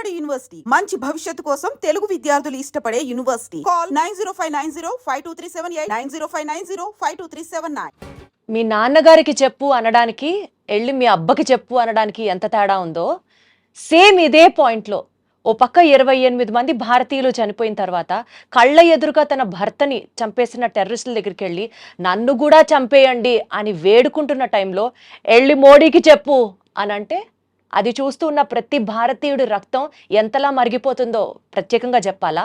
Vijayawada university మంచి భవిష్యత్తు కోసం తెలుగు విద్యార్థులు ఇష్టపడే యూనివర్సిటీ. కాల్ 9059052378 9059052379. మీ నాన్నగారికి చెప్పు అనడానికి వెళ్ళి మీ అబ్బకి చెప్పు అనడానికి ఎంత తేడా ఉందో సేమ్ ఇదే పాయింట్లో ఓ పక్క 28 మంది భారతీయులు చనిపోయిన తర్వాత కళ్ళ ఎదురుగా తన భర్తని చంపేసిన టెర్రరిస్టుల దగ్గరికి వెళ్ళి నన్ను కూడా చంపేయండి అని వేడుకుంటున్న టైంలో వెళ్ళి మోడీకి చెప్పు అని అంటే అది చూస్తూ ఉన్న ప్రతి భారతీయుడి రక్తం ఎంతలా మరిగిపోతుందో ప్రత్యేకంగా చెప్పాలా?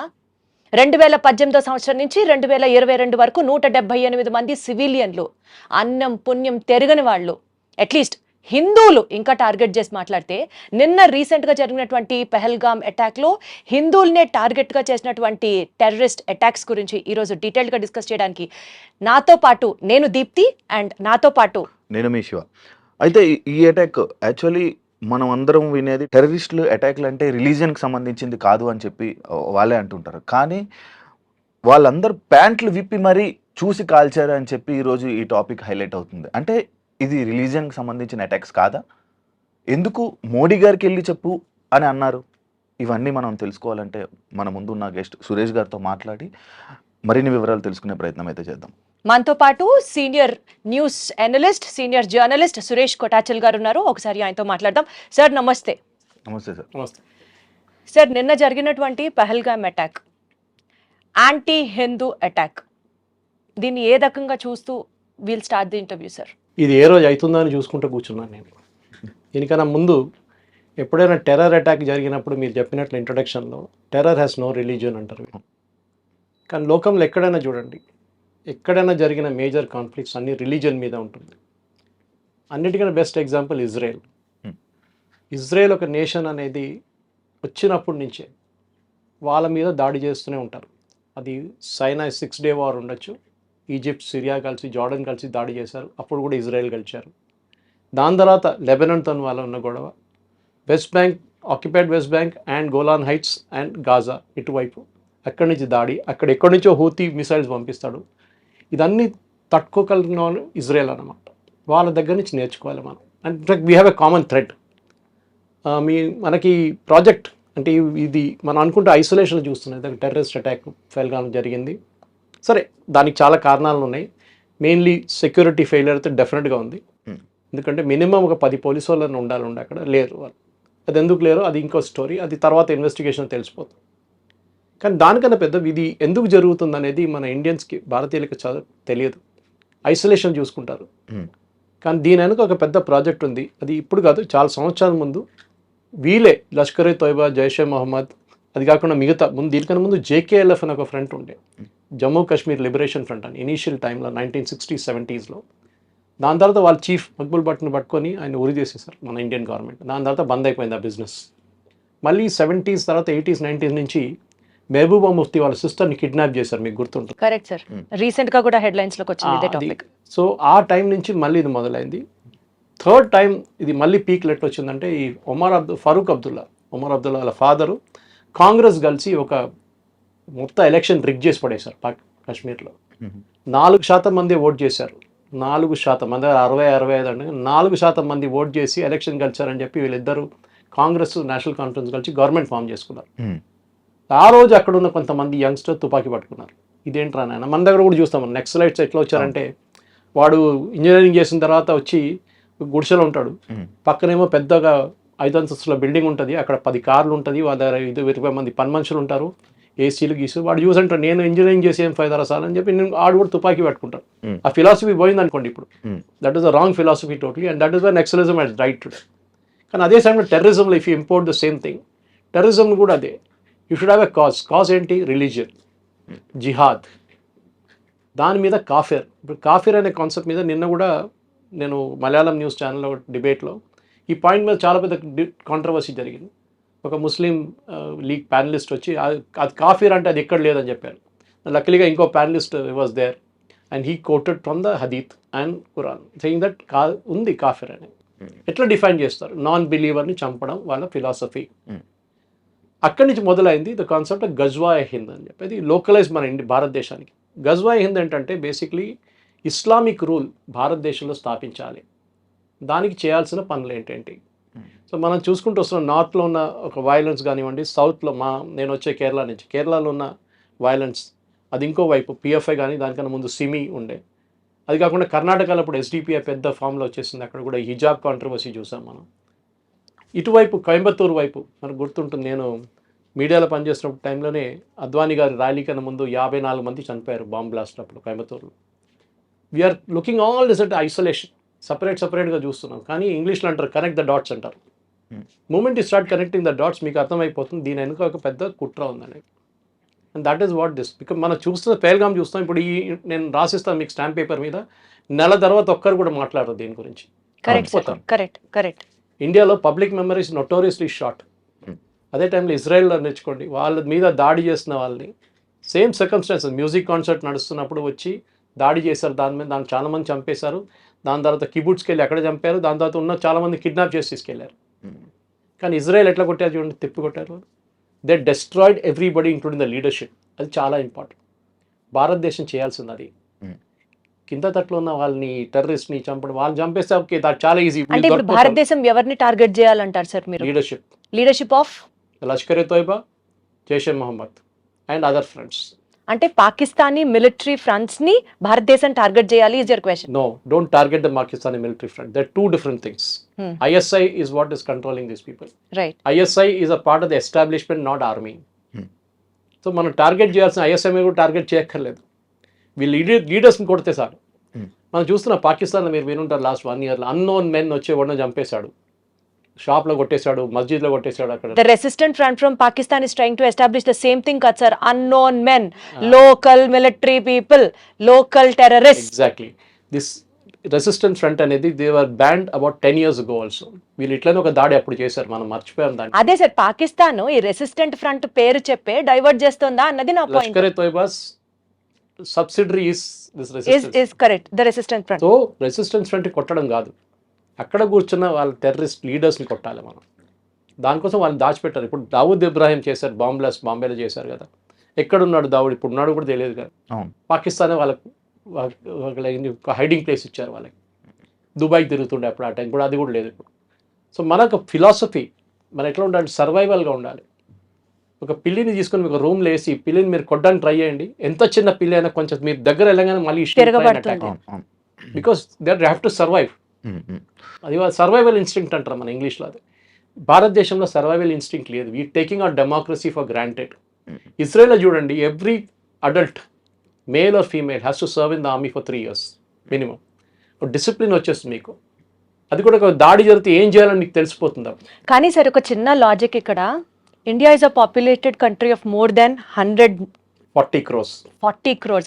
2018 సంవత్సరం నుంచి 2022 వరకు 178 మంది సివిలియన్లు, అన్నం పుణ్యం తెరగని వాళ్ళు, అట్లీస్ట్ హిందువులు ఇంకా టార్గెట్ చేసి మాట్లాడితే నిన్న రీసెంట్గా జరిగినటువంటి పెహల్గామ్ అటాక్లో హిందువులనే టార్గెట్గా చేసినటువంటి టెర్రరిస్ట్ అటాక్స్ గురించి ఈరోజు డీటెయిల్డ్గా డిస్కస్ చేయడానికి నాతో పాటు నేను దీప్తి అండ్ నాతో పాటు నేను మీ శివ. అయితే ఈ అటాక్ యాక్చువల్లీ మనం అందరం వినేది టెర్రరిస్టులు అటాక్లు అంటే రిలీజియన్కి సంబంధించింది కాదు అని చెప్పి వాళ్ళే అంటుంటారు. కానీ వాళ్ళందరూ ప్యాంట్లు విప్పి మరీ చూసి కాల్చారు అని చెప్పి ఈరోజు ఈ టాపిక్ హైలైట్ అవుతుంది. అంటే ఇది రిలీజియన్కి సంబంధించిన అటాక్స్ కాదా? ఎందుకు మోడీ గారికి వెళ్ళి చెప్పు అని అన్నారు? ఇవన్నీ మనం తెలుసుకోవాలంటే మన ముందున్న గెస్ట్ సురేష్ గారితో మాట్లాడి మరిన్ని వివరాలు తెలుసుకునే ప్రయత్నం అయితే చేద్దాం. మనతో పాటు senior news analyst, senior journalist Suresh Kotachal గారు ఉన్నారు. ఒకసారి ఆయనతో మాట్లాడదాం. సార్ నమస్తే. నమస్తే సార్. నమస్తే సార్, నిన్న జరిగినటువంటి Pahalgam attack anti Hindu attack, దీన్ని ఏ రకంగా చూస్తూ we'll start the interview sir? ఇది ఏ రోజు అవుతుందో అని చూసుకుంటూ కూర్చున్నాను నేను. దీనికన్నా ముందు ఎప్పుడైనా టెర్రర్ అటాక్ జరిగినప్పుడు మీరు చెప్పినట్లు ఇంట్రొడక్షన్లో టెర్రర్ హ్యాస్ నో రిలీజియన్ అంటారు. కానీ లోకంలో ఎక్కడైనా చూడండి, ఎక్కడైనా జరిగిన మేజర్ కాన్ఫ్లిక్ట్స్ అన్ని రిలీజియన్ మీద ఉంటుంది. అన్నిటికన్నా బెస్ట్ ఎగ్జాంపుల్ ఇజ్రాయెల్. ఇజ్రాయెల్ ఒక నేషన్ అనేది వచ్చినప్పటి నుంచే వాళ్ళ మీద దాడి చేస్తూనే ఉంటారు. అది సైనా 6 Day వార్ ఉండొచ్చు, ఈజిప్ట్, సిరియా కలిసి, జార్డన్ కలిసి దాడి చేశారు, అప్పుడు కూడా ఇజ్రాయెల్ గెలిచారు. దాని తర్వాత లెబనాన్తో వాళ్ళ ఉన్న గొడవ, west bank, occupied west bank and Golan heights and Gaza ఇటువైపు, అక్కడి నుంచి దాడి, అక్కడ ఎక్కడి నుంచో హూతీ మిసైల్స్ పంపిస్తాడు. ఇదన్నీ తట్టుకోగలిగిన వాళ్ళు ఇజ్రాయెల్ అన్నమాట. వాళ్ళ దగ్గర నుంచి నేర్చుకోవాలి మనం. And in fact we have a common thread. మనకి ప్రాజెక్ట్ అంటే ఇది మనం అనుకుంటే ఐసోలేషన్ చూస్తున్నాయి. టెర్రరిస్ట్ అటాక్ పెహల్గామ్ జరిగింది. సరే, దానికి చాలా కారణాలు ఉన్నాయి. మెయిన్లీ సెక్యూరిటీ ఫెయిలియర్ అయితే డెఫినెట్గా ఉంది. ఎందుకంటే మినిమం ఒక 10 పోలీసు వాళ్ళని ఉండాలి, అక్కడ లేరు వాళ్ళు. అది ఎందుకు లేరు అది ఇంకో స్టోరీ, అది తర్వాత ఇన్వెస్టిగేషన్ తెలిసిపోతుంది. కానీ దానికన్నా పెద్ద ఇది ఎందుకు జరుగుతుంది అనేది మన ఇండియన్స్కి, భారతీయులకి తెలియదు. ఐసోలేషన్ చూసుకుంటారు. కానీ దీని వెనుక ఒక పెద్ద ప్రాజెక్ట్ ఉంది. అది ఇప్పుడు కాదు, చాలా సంవత్సరాల ముందు వీలే లష్కర్-ఏ తోయిబా, జైషే మొహమ్మద్, అది కాకుండా మిగతా ముందు దీనికన్నా ముందు JKLF అని ఒక ఫ్రంట్ ఉండే, జమ్మూ కాశ్మీర్ లిబరేషన్ ఫ్రంట్ అని, ఇనీషియల్ టైంలో 1960s 70s. దాని తర్వాత వాళ్ళ చీఫ్ మక్బుల్ భట్ని పట్టుకొని ఆయన ఉరి చేసేసారు మన ఇండియన్ గవర్నమెంట్. దాని తర్వాత బంద్ అయిపోయింది ఆ బిజినెస్. మళ్ళీ 70s తర్వాత 80s 90s నుంచి మెహబూబా ముఫ్తీ వాళ్ళ సిస్టర్ని కిడ్నాప్ చేశారు, మీకు గుర్తుంటుంది. కరెక్ట్ సార్, రీసెంట్ గా కూడా హెడ్లైన్స్ లోకి వచ్చింది ఇదే టాపిక్. సో ఆ టైం నుంచి మళ్ళీ ఇది మొదలైంది. థర్డ్ టైం ఇది మళ్ళీ పీక్ లెట్ వచ్చిందంటే ఈ ఫరూక్ అబ్దుల్లా వాళ్ళ ఫాదరు కాంగ్రెస్ కలిసి ఒక మొత్తం ఎలక్షన్ రిగ్ చేసి పడేశారు కాశ్మీర్లో. 4% మంది ఓట్ చేశారు. 4% మంది, 60-65 అంటే 4% మంది ఓట్ చేసి ఎలక్షన్ గెలిచారని చెప్పి వీళ్ళిద్దరూ కాంగ్రెస్, నేషనల్ కాన్ఫరెన్స్ కలిసి గవర్నమెంట్ ఫామ్ చేసుకున్నారు. ఆ రోజు అక్కడ ఉన్న కొంతమంది యంగ్స్టర్ తుపాకీ పట్టుకున్నారు. ఇదేంట్రా నాయన, మన దగ్గర కూడా చూస్తాం. నెక్సలైట్స్ ఎట్లా వచ్చారంటే, వాడు ఇంజనీరింగ్ చేసిన తర్వాత వచ్చి గుడిసెలో ఉంటాడు, పక్కనేమో పెద్దగా 5 అంతస్తుల బిల్డింగ్ ఉంటుంది, అక్కడ 10 కార్లు ఉంటుంది, వాళ్ళ దగ్గర 20 మంది పని మనుషులు ఉంటారు, ఏసీలు గీసు. వాడు చూసంటారు నేను ఇంజనీరింగ్ చేసి ఏం ఫైదా సార్ అని చెప్పి నేను ఆడు కూడా తుపాకీ పట్టుకుంటాడు. ఆ ఫిలాసఫీ పోయింది అనుకోండి ఇప్పుడు. That is the wrong philosophy totally, and that is why naxalism has right today. కానీ అదే సమయంలో టెర్రరిజంలో if you import the same thing, terrorism కూడా అదే, you should have a cause ఏంటి? రిలీజియన్, జిహాద్, దాని మీద కాఫిర్. ఇప్పుడు కాఫిర్ అనే కాన్సెప్ట్ మీద నిన్న కూడా నేను మలయాళం న్యూస్ ఛానల్లో డిబేట్లో ఈ పాయింట్ మీద చాలా పెద్ద కాంట్రవర్సీ జరిగింది. ఒక ముస్లిం లీగ్ ప్యానలిస్ట్ వచ్చి అది కాఫిర్ అంటే అది ఎక్కడ లేదని చెప్పారు. లక్కీగా ఇంకో panellist was there and he quoted from the Hadith and Quran saying that ఉంది కాఫిర్ అని. ఎట్లా డిఫైన్ చేస్తారు? నాన్ బిలీవర్ని చంపడం వాళ్ళ ఫిలాసఫీ. అక్కడి నుంచి మొదలైంది ద కాన్సెప్ట్ ఆఫ్ గజ్వా-ఏ హింద్ అని చెప్పి. అది లోకలైజ్ మన భారతదేశానికి. గజ్వా-ఏ హింద్ ఏంటంటే బేసిక్లీ ఇస్లామిక్ రూల్ భారతదేశంలో స్థాపించాలి, దానికి చేయాల్సిన పనులు ఏంటంటి, సో మనం చూసుకుంటూ వస్తున్నాం, నార్త్లో ఉన్న ఒక వైలెన్స్ కానివ్వండి, సౌత్లో నేను వచ్చే కేరళ నుంచి, కేరళలో ఉన్న వైలెన్స్ అది ఇంకో వైపు పిఎఫ్ఐ కానీ దానికన్నా ముందు సిమి ఉండే. అది కాకుండా కర్ణాటకలో ఇప్పుడు ఎస్డిపిఐ పెద్ద ఫామ్లో వచ్చేసింది, అక్కడ కూడా హిజాబ్ కాంట్రవర్సీ చూసాం మనం. ఇటువైపు కోయంబత్తూరు వైపు మనకు గుర్తుంటుంది, నేను మీడియాలో పనిచేస్తున్న టైంలోనే అద్వానీ గారి ర్యాలీ కన్నా ముందు 54 మంది చనిపోయారు బాంబ్ బ్లాస్ట్ అప్పుడు కోయంబత్తూరులో. We're looking all this at isolation, సపరేట్గా చూస్తున్నాం. కానీ ఇంగ్లీష్లో అంటారు కనెక్ట్ ద డాట్స్ అంటారు. మూమెంట్ ఈ స్టార్ట్ కనెక్టింగ్ ద డాట్స్ మీకు అర్థమైపోతుంది దీని వెనుక ఒక పెద్ద కుట్ర ఉందని. And that is what this, because మనం చూస్తున్న పేల్గామ్ చూస్తాం. ఇప్పుడు నేను రాసిస్తాను మీకు స్టాంప్ పేపర్ మీద, నెల తర్వాత ఒక్కరు కూడా మాట్లాడరు దీని గురించి. కరెక్ట్. ఇండియాలో పబ్లిక్ మెమరీస్ నోటోరియస్లీ షార్ట్. అదే టైంలో ఇజ్రాయెల్లో నేర్చుకోండి, వాళ్ళ మీద దాడి చేసిన వాళ్ళని సేమ్ సర్కమ్స్టాన్సెస్, మ్యూజిక్ కాన్సర్ట్ నడుస్తున్నప్పుడు వచ్చి దాడి చేశారు, దాన్ని చాలామంది చంపేశారు. దాని తర్వాత కిబుట్స్కి వెళ్ళి అక్కడ చంపారు, దాని తర్వాత ఉన్న చాలామంది కిడ్నాప్ చేసి తీసుకెళ్లారు. కానీ ఇజ్రాయెల్ ఎట్లా కొట్టారు చూడండి, తిప్పి కొట్టారు. They destroyed everybody including the leadership. అది చాలా ఇంపార్టెంట్. భారతదేశం చేయాల్సింది అది. కింద తట్లో ఉన్న వాళ్ళని టెర్రరిస్ట్ని చంపడం, వాళ్ళని చంపేస్తే ఓకే, దాట్ చాలా ఈజీ. అంటే ఇప్పుడు భారతదేశం ఎవరిని టార్గెట్ చేయాలంటారు సార్ మీరు? Leadership of Lashkar e Taiba, Jaish-e Mohammad and other friends. అంటే పాకిస్తానీ మిలిటరీ ఫ్రంట్స్ ని భారతదేశం టార్గెట్ చేయాలి is your question? No, don't target the Pakistani military front. They're two different things. ISI is what is controlling these people. Right. ISI is a part of the establishment, not army. So మనం target చేయాల్సిన ISI మీద కూడా target చేయక్కర్లేదు, వీళ్ళు లీడర్స్ని కొడితే sir. మనం చూస్తున్న పాకిస్తాన్లో మీరు వినుంటారు, లాస్ట్ 1 year అన్నోన్ మెన్ వచ్చి ఎవరినో చంపేశాడు, షాప్లో కొట్టేశాడు, మస్జిద్లో కొట్టేశాడు. అక్కడ the resistant front from Pakistan is trying to establish the same thing kad sir, unknown men, local military people, local terrorists. Exactly. This resistance front అనేది they were banned about 10 years ago also. వీళ్ళు ఇట్లనే ఒక దాడి అప్పుడు చేశారు, మనం మర్చిపోయాం దాన్ని. అదే సార్, పాకిస్తాన్ ఈ రెసిస్టెంట్ ఫ్రంట్ పేరు చెప్పే డైవర్ట్ చేస్తుందా అన్నది నా point. Lashkar e Taiba's subsidiary is this resistance. is correct, the resistant front. So resistance front కొట్టడం కాదు, అక్కడ కూర్చున్న వాళ్ళ టెర్రరిస్ట్ లీడర్స్ని కొట్టాలి మనం. దానికోసం వాళ్ళని దాచిపెట్టారు. ఇప్పుడు దావూద్ ఇబ్రాహిం చేశారు, బాంబ్ బ్లాస్ట్ బాంబేలో చేశారు కదా. ఎక్కడున్నాడు దావూద్? ఇప్పుడు ఉన్నాడు కూడా తెలియదు కదా. పాకిస్తానే వాళ్ళకి హైడింగ్ ప్లేస్ ఇచ్చారు వాళ్ళకి. దుబాయ్కి తిరుగుతుండే అప్పుడు ఆ టైం కూడా, అది కూడా లేదు ఇప్పుడు. సో మనకు ఫిలాసఫీ, మనం ఎట్లా ఉండాలి, సర్వైవల్గా ఉండాలి. ఒక పిల్లిని తీసుకొని మీకు రూమ్లో వేసి పిల్లిని మీరు కొట్టడానికి ట్రై చేయండి, ఎంత చిన్న పిల్లి అయినా కొంచెం మీరు దగ్గర వెళ్ళగానే మళ్ళీ because they have to survive. అది సర్వైవల్ ఇన్స్టింక్ట్ అంటారు మన ఇంగ్లీష్లో. అది భారతదేశంలో సర్వైవల్ ఇన్స్టింక్ట్ లేదు. We taking our democracy for granted. ఇజ్రాయెల్లో చూడండి, every adult male or female has to serve in the army for 3 years minimum. Discipline వచ్చేస్తుంది మీకు. అది కూడా ఒక దాడి జరిగితే ఏం చేయాలని మీకు తెలిసిపోతుంది. కానీ సార్ ఒక చిన్న లాజిక్ ఇక్కడ, India is a populated country of more than 140 crores, 100+ crores,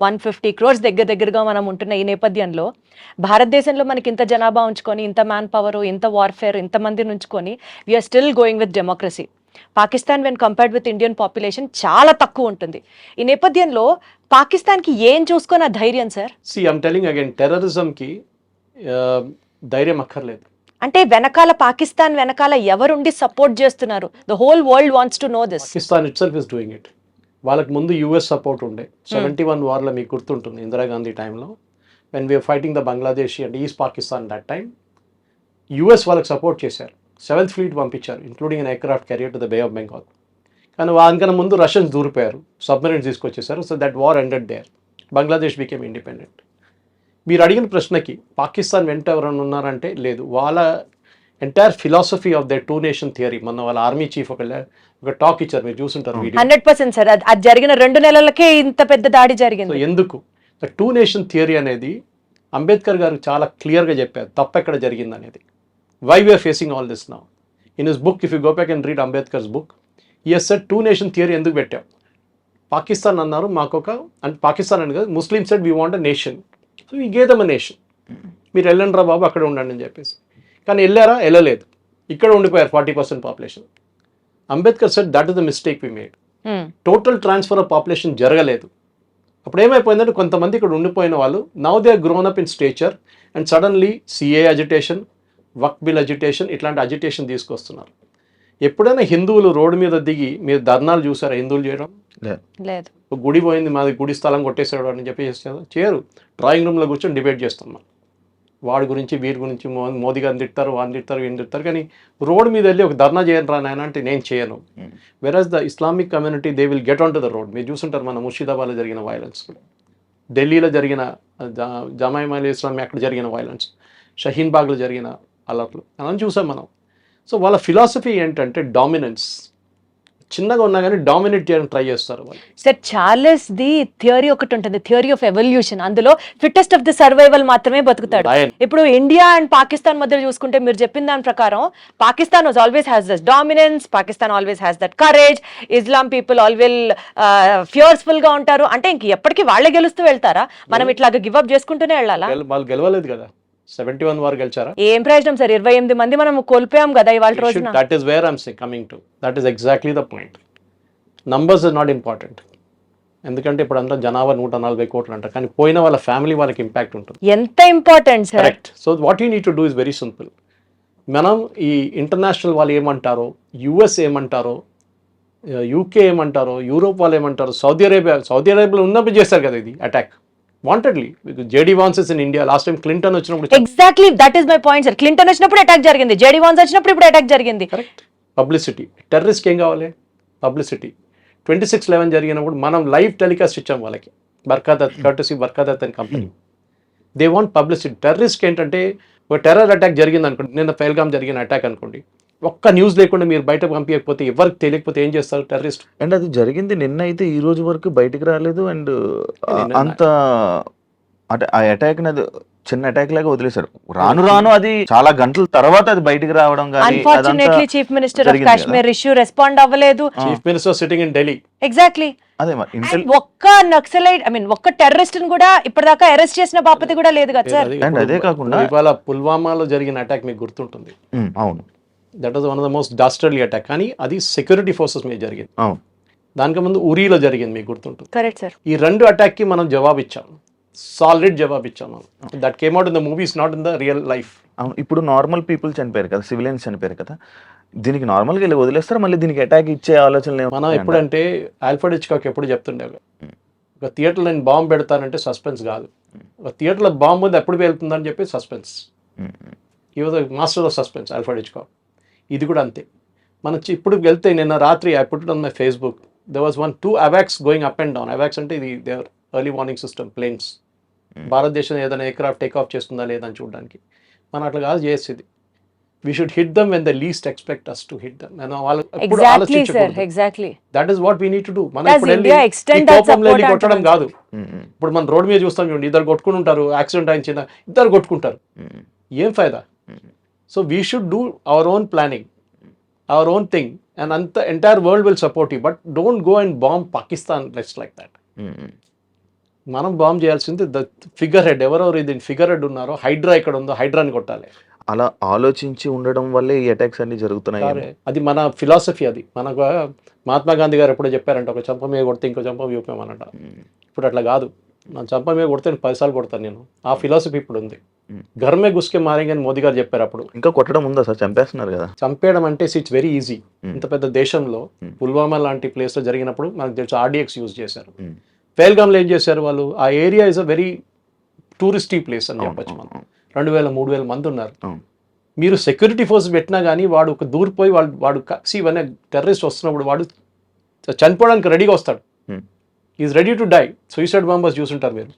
150 crores దగ్గరగా మనం ఉంటున్న ఈ నేపథ్యంలో భారతదేశంలో మనకి ఇంత జనాభా ఉంచుకొని, ఇంత మ్యాన్ పవర్, ఇంత వార్ఫేర్, ఇంతమందిని ఉంచుకొని we're still going with democracy. Pakistan when compared with Indian population చాలా తక్కువ ఉంటుంది. ఈ నేపథ్యంలో పాకిస్తాన్కి ఏం చూసుకొని ఆ ధైర్యం సార్? ఐఎమ్ టెలింగ్ అగైన్, టెర్రరిజంకి ధైర్యం అక్కర్లేదు. అంటే వెనకాల పాకిస్తాన్ వెనకాల ఎవరుండి సపోర్ట్ చేస్తున్నారు? The whole world wants to know this. Pakistan it self is doing it. వాళ్ళకి ముందు US సపోర్ట్ ఉండే 71 వార్లో, మీకు గుర్తుంటుంది ఇందిరాగాంధీ టైంలో, when we're fighting the Bangladesh and east Pakistan that time, US వాళ్ళకి సపోర్ట్ చేశారు. 7th Fleet పంపించారు, including an aircraft carrier to the bay of Bengal. కానీ దానికన్నా ముందు రష్యన్స్ దూరిపోయారు, సబ్మెరైన్స్ తీసుకొచ్చేసారు. So that war ended there, Bangladesh became independent. మీరు అడిగిన ప్రశ్నకి పాకిస్తాన్ వెంట ఎవరైనా ఉన్నారంటే లేదు. వాళ్ళ entire philosophy of the 2 nation theory, మొన్న వాళ్ళ ఆర్మీ చీఫ్ ఒక టాక్ ఇచ్చారు, మీరు చూసుంటారు వీడియో. 100% సార్, అది జరిగిన 2 నెలలకే ఇంత పెద్ద దాడి జరిగింది. ఎందుకు ద 2 nation థియరీ అనేది అంబేద్కర్ గారు చాలా క్లియర్గా చెప్పారు, తప్పెక్కడ జరిగింది అనేది. Why we're facing all this now. In his book, if you go back and read Ambedkar's book, he has said 2 nation theory ఎందుకు పెట్టాం. పాకిస్తాన్ అన్నారు మాకు అంటే పాకిస్తాన్ అని కాదు, Muslim said we want a nation, so we gave them a nation. మీరు వెళ్ళండి రా బాబు అక్కడ ఉండండి అని చెప్పేసి. కానీ వెళ్ళారా? వెళ్ళలేదు, ఇక్కడ ఉండిపోయారు 40% population. Ambedkar said that is the mistake we made. Total transfer of population జరగలేదు. అప్పుడు ఏమైపోయిందంటే కొంతమంది ఇక్కడ ఉండిపోయిన వాళ్ళు now they are grown up in stature and suddenly CA agitation, Waqf bill agitation, ఇట్లాంటి అజిటేషన్ తీసుకొస్తున్నారు. ఎప్పుడైనా హిందువులు రోడ్డు మీద దిగి మీరు ధర్నాలు చూసారా హిందువులు చేయడం? లేదు. గుడి పోయింది, మాది గుడి స్థలం కొట్టేసాడు అని చెప్పి చేయరు. డ్రాయింగ్ రూమ్లో కూర్చొని డిబేట్ చేస్తాం మనం. వాడి గురించి వీరి గురించి మోదీ గారిని తిడతారు, వాడిని తిడతారు, వీడిని తిడతారు. కానీ రోడ్ మీద వెళ్ళి ఒక ధర్నా చేయను రా నాయన అంటే నేను చేయను. వెరాజ్ the Islamic community they will get on to the road. మీరు చూస్తుంటారు మన ముర్షిదాబాద్లో జరిగిన వైలెన్స్, ఢిల్లీలో జరిగిన జమాయిమా ఇస్లామీ అక్కడ జరిగిన వైలెన్స్, షహీన్ బాగ్లో జరిగిన అలర్ట్లు అని చూసాం మనం. సో వాళ్ళ ఫిలాసఫీ ఏంటంటే డామినెన్స్. చిన్నగా ఉన్నా కానీ డామినేట్ చేయడానికి ట్రై చేస్తారు వాళ్ళు. సార్ చార్లెస్ ది థియరీ ఒకటి ఉంటుంది, థియరీ ఆఫ్ ఎవల్యూషన్. అందులో ఫిట్టెస్ట్ ఆఫ్ ది సర్వైవల్ మాత్రమే బతుకుతాడు. ఇప్పుడు ఇండియా అండ్ పాకిస్తాన్ మధ్య చూసుకుంటే మీరు చెప్పిన దాని ప్రకారం Pakistan always has that dominance, Pakistan always has that courage, Islam people always fearful గా ఉంటారు. అంటే ఇంక ఎప్పటికీ వాళ్ళే గెలుస్తూ వెళ్తారా? మనం ఇట్లాగా గివ్ అప్ చేసుకుంటూనే వెళ్ళాలా? వాళ్ళు గెలవలేదు కదా, 71 వారు గెలిచారా? ఏం ప్రయోజనం సార్? 28 మంది మనం కోల్పోయాం కదా ఇవాళ రోజున. That is where I'm coming to. That is exactly the point. Numbers is not important. ఎందుకంటే ఇప్పుడు అంతా జనాభా 140 కోట్లు అంటారు, కానీ పోయిన వాళ్ళ ఫ్యామిలీ వాళ్ళకి ఇంపాక్ట్ ఉంటుంది. ఎంత important sir. Correct. So what you need to do is very simple. మనం ఈ ఇంటర్నేషనల్ వాళ్ళు ఏమంటారో, యుఎస్ ఏమంటారో, యూకే ఏమంటారో, యూరోప్ వాళ్ళు ఏమంటారో, సౌదీ అరేబియాలో ఉన్నప్పుడు చేస్తారు కదా ఇది attack wantedly. JD Vance in India. Last time Clinton వచ్చినప్పుడు exactly that is my point sir. Clinton వచ్చినప్పుడు అటాక్ జరిగింది, జేడీ వాన్స్ వచ్చినప్పుడు ఇప్పుడు అటాక్ జరిగింది. కరెక్ట్. పబ్లిసిటీ. టెర్రరిస్ట్ ఏం కావాలి? పబ్లిసిటీ. 26/11 జరిగినప్పుడు మనం లైవ్ టెలికాస్ట్ ఇచ్చాం వాళ్ళకి, బర్కాదత్ కర్టసీ బర్కాదత్ అని company. They want publicity. Terrorist ఏంటంటే ఒక టెర్రర్ అటాక్ జరిగింది అనుకోండి, నిన్న పెహల్గాం జరిగిన అటాక్ అనుకోండి, ఒక్క న్యూస్ లేకుండా మీరు బయట పంపించకపోతే, ఎవరికి తెలియకపోతే ఏం చేస్తారు టెర్రరిస్ట్? అండ్ అది జరిగింది నిన్న అయితే ఈ రోజు వరకు బయటికి రాలేదు. అండ్ అంత అంటే ఆ అటాక్ అది చిన్న అటాక్ లాగా వదిలేశారు. రాను రాను అది చాలా గంటల తర్వాత అది బయటికి రావడం కానీ, unfortunately chief minister of Kashmir issue respond అవ్వలేదు. Chief minister sitting in Delhi. Exactly. అదే మరి ఒక్క నక్సలైట్ ఒక్క టెర్రరిస్ట్ ని కూడా ఇప్పటిదాకా అరెస్ట్ చేసిన బాపతి కూడా లేదు కదా సార్. అండ్ అదే కాకుండా ఇవాళ పుల్వామాలో జరిగిన అటాక్ మీకు గుర్తుంటుంది. అవును, that was one of the most dastardly attack. కానీ అది సెక్యూరిటీ ఫోర్సెస్ మీద జరిగింది. అవును, దానికి ముందు ఉరీలో జరిగింది, మీకు గుర్తుంటుంది. Correct sir. ఈ రెండు అటాక్ కి మనం జవాబు ఇచ్చాం, సాలిడ్ జవాబు ఇచ్చాం మనం. That came out in the movies, not in the real life. అవును. ఇప్పుడు నార్మల్ పీపుల్ చనిపోయారు కదా, సివిలియన్స్ చనిపోయారు కదా, దీనికి నార్మల్గా వెళ్ళి వదిలేస్తారు, మళ్ళీ దీనికి అటాక్ ఇచ్చే ఆలోచన మనం ఎప్పుడంటే ఆల్ఫ్రెడ్ హిచ్కాక్ ఎప్పుడు చెప్తుండే, ఒక థియేటర్లో నేను బాంబు పెడతానంటే సస్పెన్స్ కాదు, ఒక థియేటర్లో బాంబు ఉంది ఎప్పుడు వెళ్తుందని చెప్పి సస్పెన్స్. ఈ was master of suspense Alfred Hitchcock. ఇది కూడా అంతే. మనం ఇప్పుడు వెళ్తే నిన్న రాత్రి I put it on my Facebook, there was 2 AWACS going up and down. AWACS అంటే ఇది their early warning system planes. భారతదేశం ఏదైనా ఎయిర్క్రాఫ్ట్ టేక్ ఆఫ్ చేస్తుందా లేదని చూడడానికి. మనం అట్లా కాదు చేసేది. We should hit them when they least expect us to hit them. మనం వాళ్ళు ఎప్పుడు ఆలోచించకూడదు. Exactly. That is what we need to do. మనం Does ఇప్పుడు India extend that కోపంలో వెళ్ళి support కొట్టడం అంటున్నారు? కాదు. ఇప్పుడు మనం రోడ్ మీద చూస్తాం చూడండి, ఇద్దరు కొట్టుకుని ఉంటారు, యాక్సిడెంట్ అయించిందా ఇద్దరు కొట్టుకుంటారు, ఏం ఫైదా? So we should do our own planning, our own thing, and the entire world will support you, but don't go and bomb Pakistan just like that. మనం బాంబ్ చేయాల్సింది ద ఫిగర్ హెడ్. ఎవరెవరు ఇది figure head ఉన్నారో, హైడ్రా ఇక్కడ ఉందో హైడ్రాని కొట్టాలి. అలా ఆలోచించి ఉండడం వల్లే ఈ అటాక్స్ అన్ని జరుగుతున్నాయి. అది మన ఫిలాసఫీ. అది మనకు మహాత్మా గాంధీ గారు ఎప్పుడో చెప్పారంట, ఒక చంప మీద కొడితే ఇంకో చంప చూపామన్నట. ఇప్పుడు అట్లా కాదు, నా చంప మీద కొడితే 10 సార్లు కొడతాను నేను. ఆ ఫిలాసఫీ ఇప్పుడు ఉంది. ఘర్మే గుస్కే మారేంగే అని మోదీ గారు చెప్పారు. అప్పుడు ఇంకా కొట్టడం ఉందా సార్? చంపేస్తున్నారు కదా. చంపేయడం అంటే ఇట్స్ వెరీ ఈజీ. ఇంత పెద్ద దేశంలో పుల్వామా లాంటి ప్లేస్లో జరిగినప్పుడు మనకు తెలుసు RDX యూజ్ చేశారు. పెహల్గాంలో ఏం చేశారు వాళ్ళు? ఆ area is a very touristy place అని చెప్పచ్చు. మనం 2000-3000 మంది ఉన్నారు. మీరు సెక్యూరిటీ ఫోర్స్ పెట్టినా కానీ వాడు ఒక దూరిపోయి వాడు ఇవన్నీ టెర్రరిస్ట్ వస్తున్నప్పుడు వాడు చనిపోవడానికి రెడీగా వస్తాడు. Is ready to die. Suicide bombers చూసుంటారు మీరు.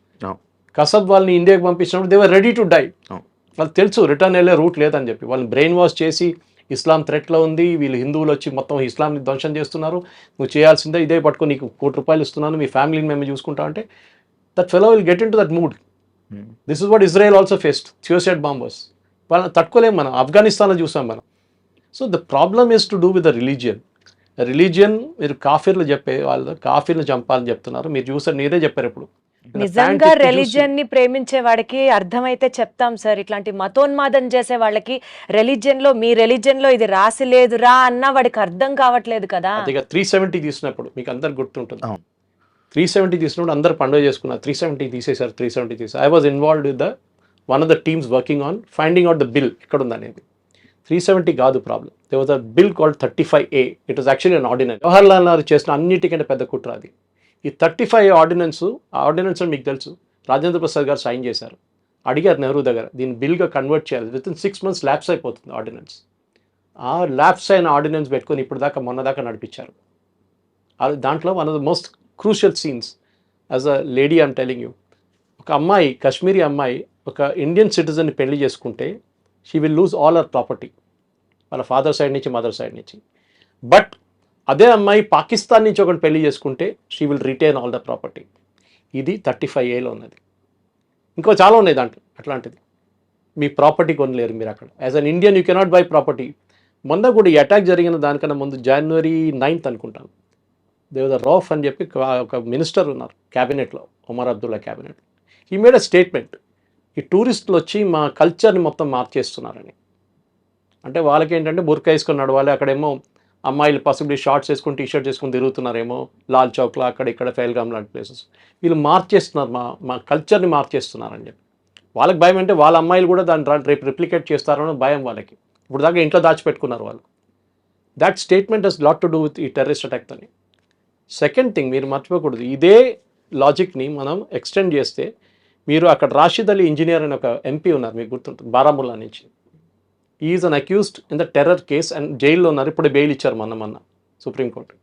కసబ్ వాళ్ళని ఇండియాకి పంపించినప్పుడు they were ready to die. వాళ్ళు తెలుసు రిటర్న్ వెళ్ళే రూట్ లేదని చెప్పి వాళ్ళని బ్రెయిన్ వాష్ చేసి, ఇస్లాం థ్రెట్లో ఉంది, వీళ్ళు హిందువులు వచ్చి మొత్తం ఇస్లాంని ధ్వంసం చేస్తున్నారు, నువ్వు చేయాల్సిందే ఇదే పట్టుకో, నీకు ₹1 ఇస్తున్నాను, మీ ఫ్యామిలీని మేము చూసుకుంటా అంటే that fellow will get in to that mood. This is what Israel also faced, suicide bombers. వాళ్ళని తట్టుకోలేము మనం. ఆఫ్ఘనిస్తాన్లో చూసాం మనం. So the problem is to do with the religion. Religion మీరు కాఫీర్లు చెప్పే వాళ్ళు కాఫీర్లు చంపాలని చెప్తున్నారు. మీరు చూసారు, మీరే చెప్పారు ఇప్పుడు. నిజంగా రిలీజియన్ ని ప్రేమించే వాడికి అర్థమైతే చెప్తాం సార్. ఇట్లాంటి మతోన్మాదం చేసే వాళ్ళకి రిలీజియన్ లో, మీ రిలీజియన్ లో ఇది రాసి లేదురా అన్న వాడికి అర్థం కావట్లేదు కదా. 370 తీసినప్పుడు మీకు అందరు గుర్తుంటుంది. 370 తీసినప్పుడు అందరు పండుగ చేసుకున్నారు. 370 తీసేశారు. 370 తీసారు. I was involved with the one of the teams working on finding out the bill ఎక్కడ ఉందనేది. 370 కాదు problem. They was a bill called 35A. It was actually an ordinance. Jawaharlal Nehru చేసిన అన్నిటికంటే పెద్ద కుట్ర అది. ఈ 35A ఆర్డినెన్స్ మీకు తెలుసు, రాజేంద్ర ప్రసాద్ గారు సైన్ చేశారు. అడిగారు నెహ్రూ దగ్గర, దీన్ని బిల్గా కన్వర్ట్ చేయాలి, విత్ ఇన్ 6 months ల్యాప్స్ అయిపోతుంది ఆర్డినెన్స్. ఆ ల్యాప్స్ అయిన ఆర్డినెన్స్ పెట్టుకొని ఇప్పుడు దాకా మొన్న దాకా నడిపించారు. దాంట్లో one of the most crucial scenes as a lady I'm telling you, ఒక అమ్మాయి, కాశ్మీరీ అమ్మాయి ఒక ఇండియన్ సిటిజన్ని పెళ్లి చేసుకుంటే she will lose all our property, వాళ్ళ ఫాదర్ సైడ్ నుంచి మదర్ సైడ్ నుంచి. బట్ అదే అమ్మాయి పాకిస్తాన్ నుంచి ఒకటి పెళ్లి చేసుకుంటే she will retain all the property. ఇది 35A ఉన్నది. ఇంకో చాలా ఉన్నాయి దాంట్లో అట్లాంటిది. మీ ప్రాపర్టీ కొనలేరు మీరు అక్కడ. As an Indian you cannot by property. మొన్న కూడా ఈ అటాక్ జరిగిన దానికన్నా ముందు January 9th అనుకుంటాను, దేవద రౌఫ్ అని చెప్పి ఒక మినిస్టర్ ఉన్నారు క్యాబినెట్లో, ఒమర్ అబ్దుల్లా క్యాబినెట్. ఈ మేడ్ అ స్టేట్మెంట్, ఈ టూరిస్టులు వచ్చి మా కల్చర్ని మొత్తం మార్చేస్తున్నారని. అంటే వాళ్ళకి ఏంటంటే బుర్కా వేసుకొని నడవాలి, అక్కడేమో అమ్మాయిలు పాసిబిలీ షార్ట్స్ వేసుకొని టీషర్ట్స్ వేసుకొని తిరుగుతున్నారేమో లాల్ చౌక్లో అక్కడ ఇక్కడ ఫెయిల్గామ్ లాంటి ప్లేసెస్. వీళ్ళు మార్చేస్తున్నారు, మా కల్చర్ని మార్చేస్తున్నారని చెప్పి. వాళ్ళకి భయం అంటే వాళ్ళ అమ్మాయిలు కూడా దాన్ని రేపు రిప్లికేట్ చేస్తారని భయం వాళ్ళకి. ఇప్పుడు దాకా ఇంట్లో దాచిపెట్టుకున్నారు వాళ్ళు. That statement has lot to do with ఈ టెర్రరిస్ట్ అటాక్ అని. సెకండ్ థింగ్ మీరు మర్చిపోకూడదు, ఇదే లాజిక్ని మనం ఎక్స్టెండ్ చేస్తే మీరు అక్కడ రాషిద్ అలీ ఇంజనీర్ అని ఒక ఎంపీ ఉన్నారు, మీకు గుర్తుంటుంది, బారాముల్లా నుంచి. Is an accused in the terror case and జైల్లో ఉన్నారు. ఇప్పుడు బెయిల్ ఇచ్చారు మొన్న సుప్రీంకోర్టు.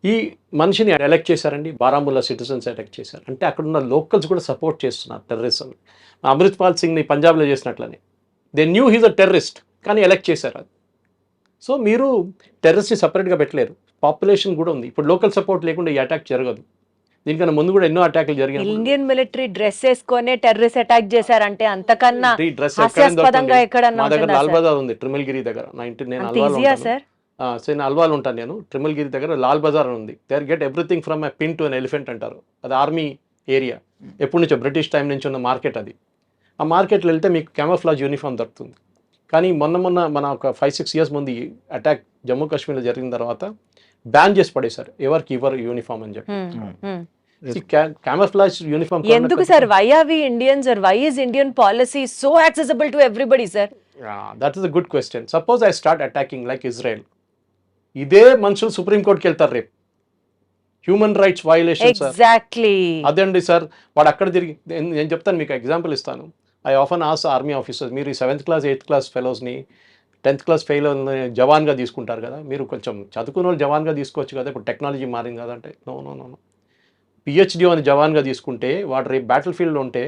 ఈ మనిషిని ఎలెక్ట్ చేశారండి, బారాముల్లా సిటిజన్స్ ఎలెక్ట్ చేశారు. అంటే అక్కడ ఉన్న లోకల్స్ కూడా సపోర్ట్ చేస్తున్నారు టెర్రరిజం. అమృత్పాల్ సింగ్ని పంజాబ్లో చేసినట్లని. They knew he's a terrorist, కానీ ఎలెక్ట్ చేశారు అది. సో మీరు టెర్రరిస్ట్ని సపరేట్గా పెట్టలేరు, పాపులేషన్ కూడా ఉంది. ఇప్పుడు లోకల్ సపోర్ట్ లేకుండా ఈ అటాక్ జరగదు. దీనికన్నా ముందు కూడా ఎన్నో అటాక్లు జరిగాయి. ఇండియన్ మిలిటరీ డ్రెస్ వేసుకొని టెర్రరిస్ట్ అటాక్ చేశారంటే అంతకన్నా డ్రెస్ హాస్యాస్పదంగా ఎక్కడన్నా మా దగ్గర ఉంటుందా లాల్ సార్? బజార్ ఉంది, ట్రిమిల్గిరి దగ్గర. నేను అంత అల్వాల్ ఈజీయా ఉంటాను. సార్? నేను అల్వాల్ ఉంటాను, నేను ట్రిమిల్గిరి దగ్గర లాల్ బజార్ ఉంది. There get everything from a pin to an elephant అంటారు. అది ఆర్మీ ఏరియా, ఎప్పటి నుంచో బ్రిటిష్ టైం నుంచి ఉన్న మార్కెట్ అది. ఆ మార్కెట్లో వెళ్తే మీకు క్యామోఫ్లాజ్ యూనిఫామ్ దొరుకుతుంది. కానీ మొన్న మన ఒక 5-6 years ముందు ఈ అటాక్ జమ్మూ కాశ్మీర్లో జరిగిన తర్వాత బ్యాన్ చేసి పడేశారు, ఎవరికి ఇవ్వరు యూనిఫామ్ అని చెప్పి. క్యామోఫ్లాజ్ యూనిఫామ్ ఎందుకు sir? Why are we Indians or why is Indian policy so accessible to everybody sir? That is a good question. Suppose I start attacking like Israel, ఇదే మనుషులు సుప్రీంకోర్టుకి వెళ్తారు రేపు. Human rights violation sir. Exactly అదండి sir. వాడు అక్కడ తిరిగి, నేను చెప్తాను మీకు ఎగ్జాంపుల్ ఇస్తాను. I often ask army officers, మీరు ఈ 7th class 8th class ఫెలోస్ని 10th class ఫెయిల్ జవాన్గా తీసుకుంటారు కదా, మీరు కొంచెం చదువుకున్న వాళ్ళు జవాన్గా తీసుకోవచ్చు కదా, ఇప్పుడు టెక్నాలజీ మారింది కదా అంటే. నో PhD అని జవాన్గా తీసుకుంటే వాడు రేపు బ్యాటిల్ ఫీల్డ్లో ఉంటే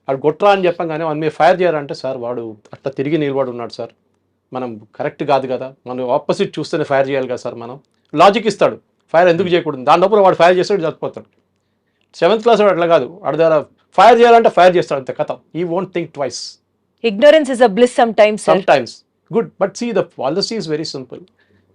వాడు కొట్రా అని చెప్పగానే వాడు మీరు ఫైర్ చేయాలంటే, సార్ వాడు అట్లా తిరిగి నిలబడి ఉన్నాడు సార్, మనం కరెక్ట్ కాదు కదా, మనం ఆపోజిట్ చూస్తేనే ఫైర్ చేయాలి కదా సార్. మనం లాజిక్ ఇస్తాడు, ఫైర్ ఎందుకు చేయకూడదు, దాని లోపల వాడు ఫైర్ చేస్తాడు, చచ్చిపోతాడు. 7th class వాడు అట్లా కాదు, వాడి దగ్గర ఫైర్ చేయాలంటే ఫైర్ చేస్తాడు, అంతే కథ. ఈ won't think twice. Ignorance is a bliss sometimes sir. Sometimes good, but see the policy is very simple.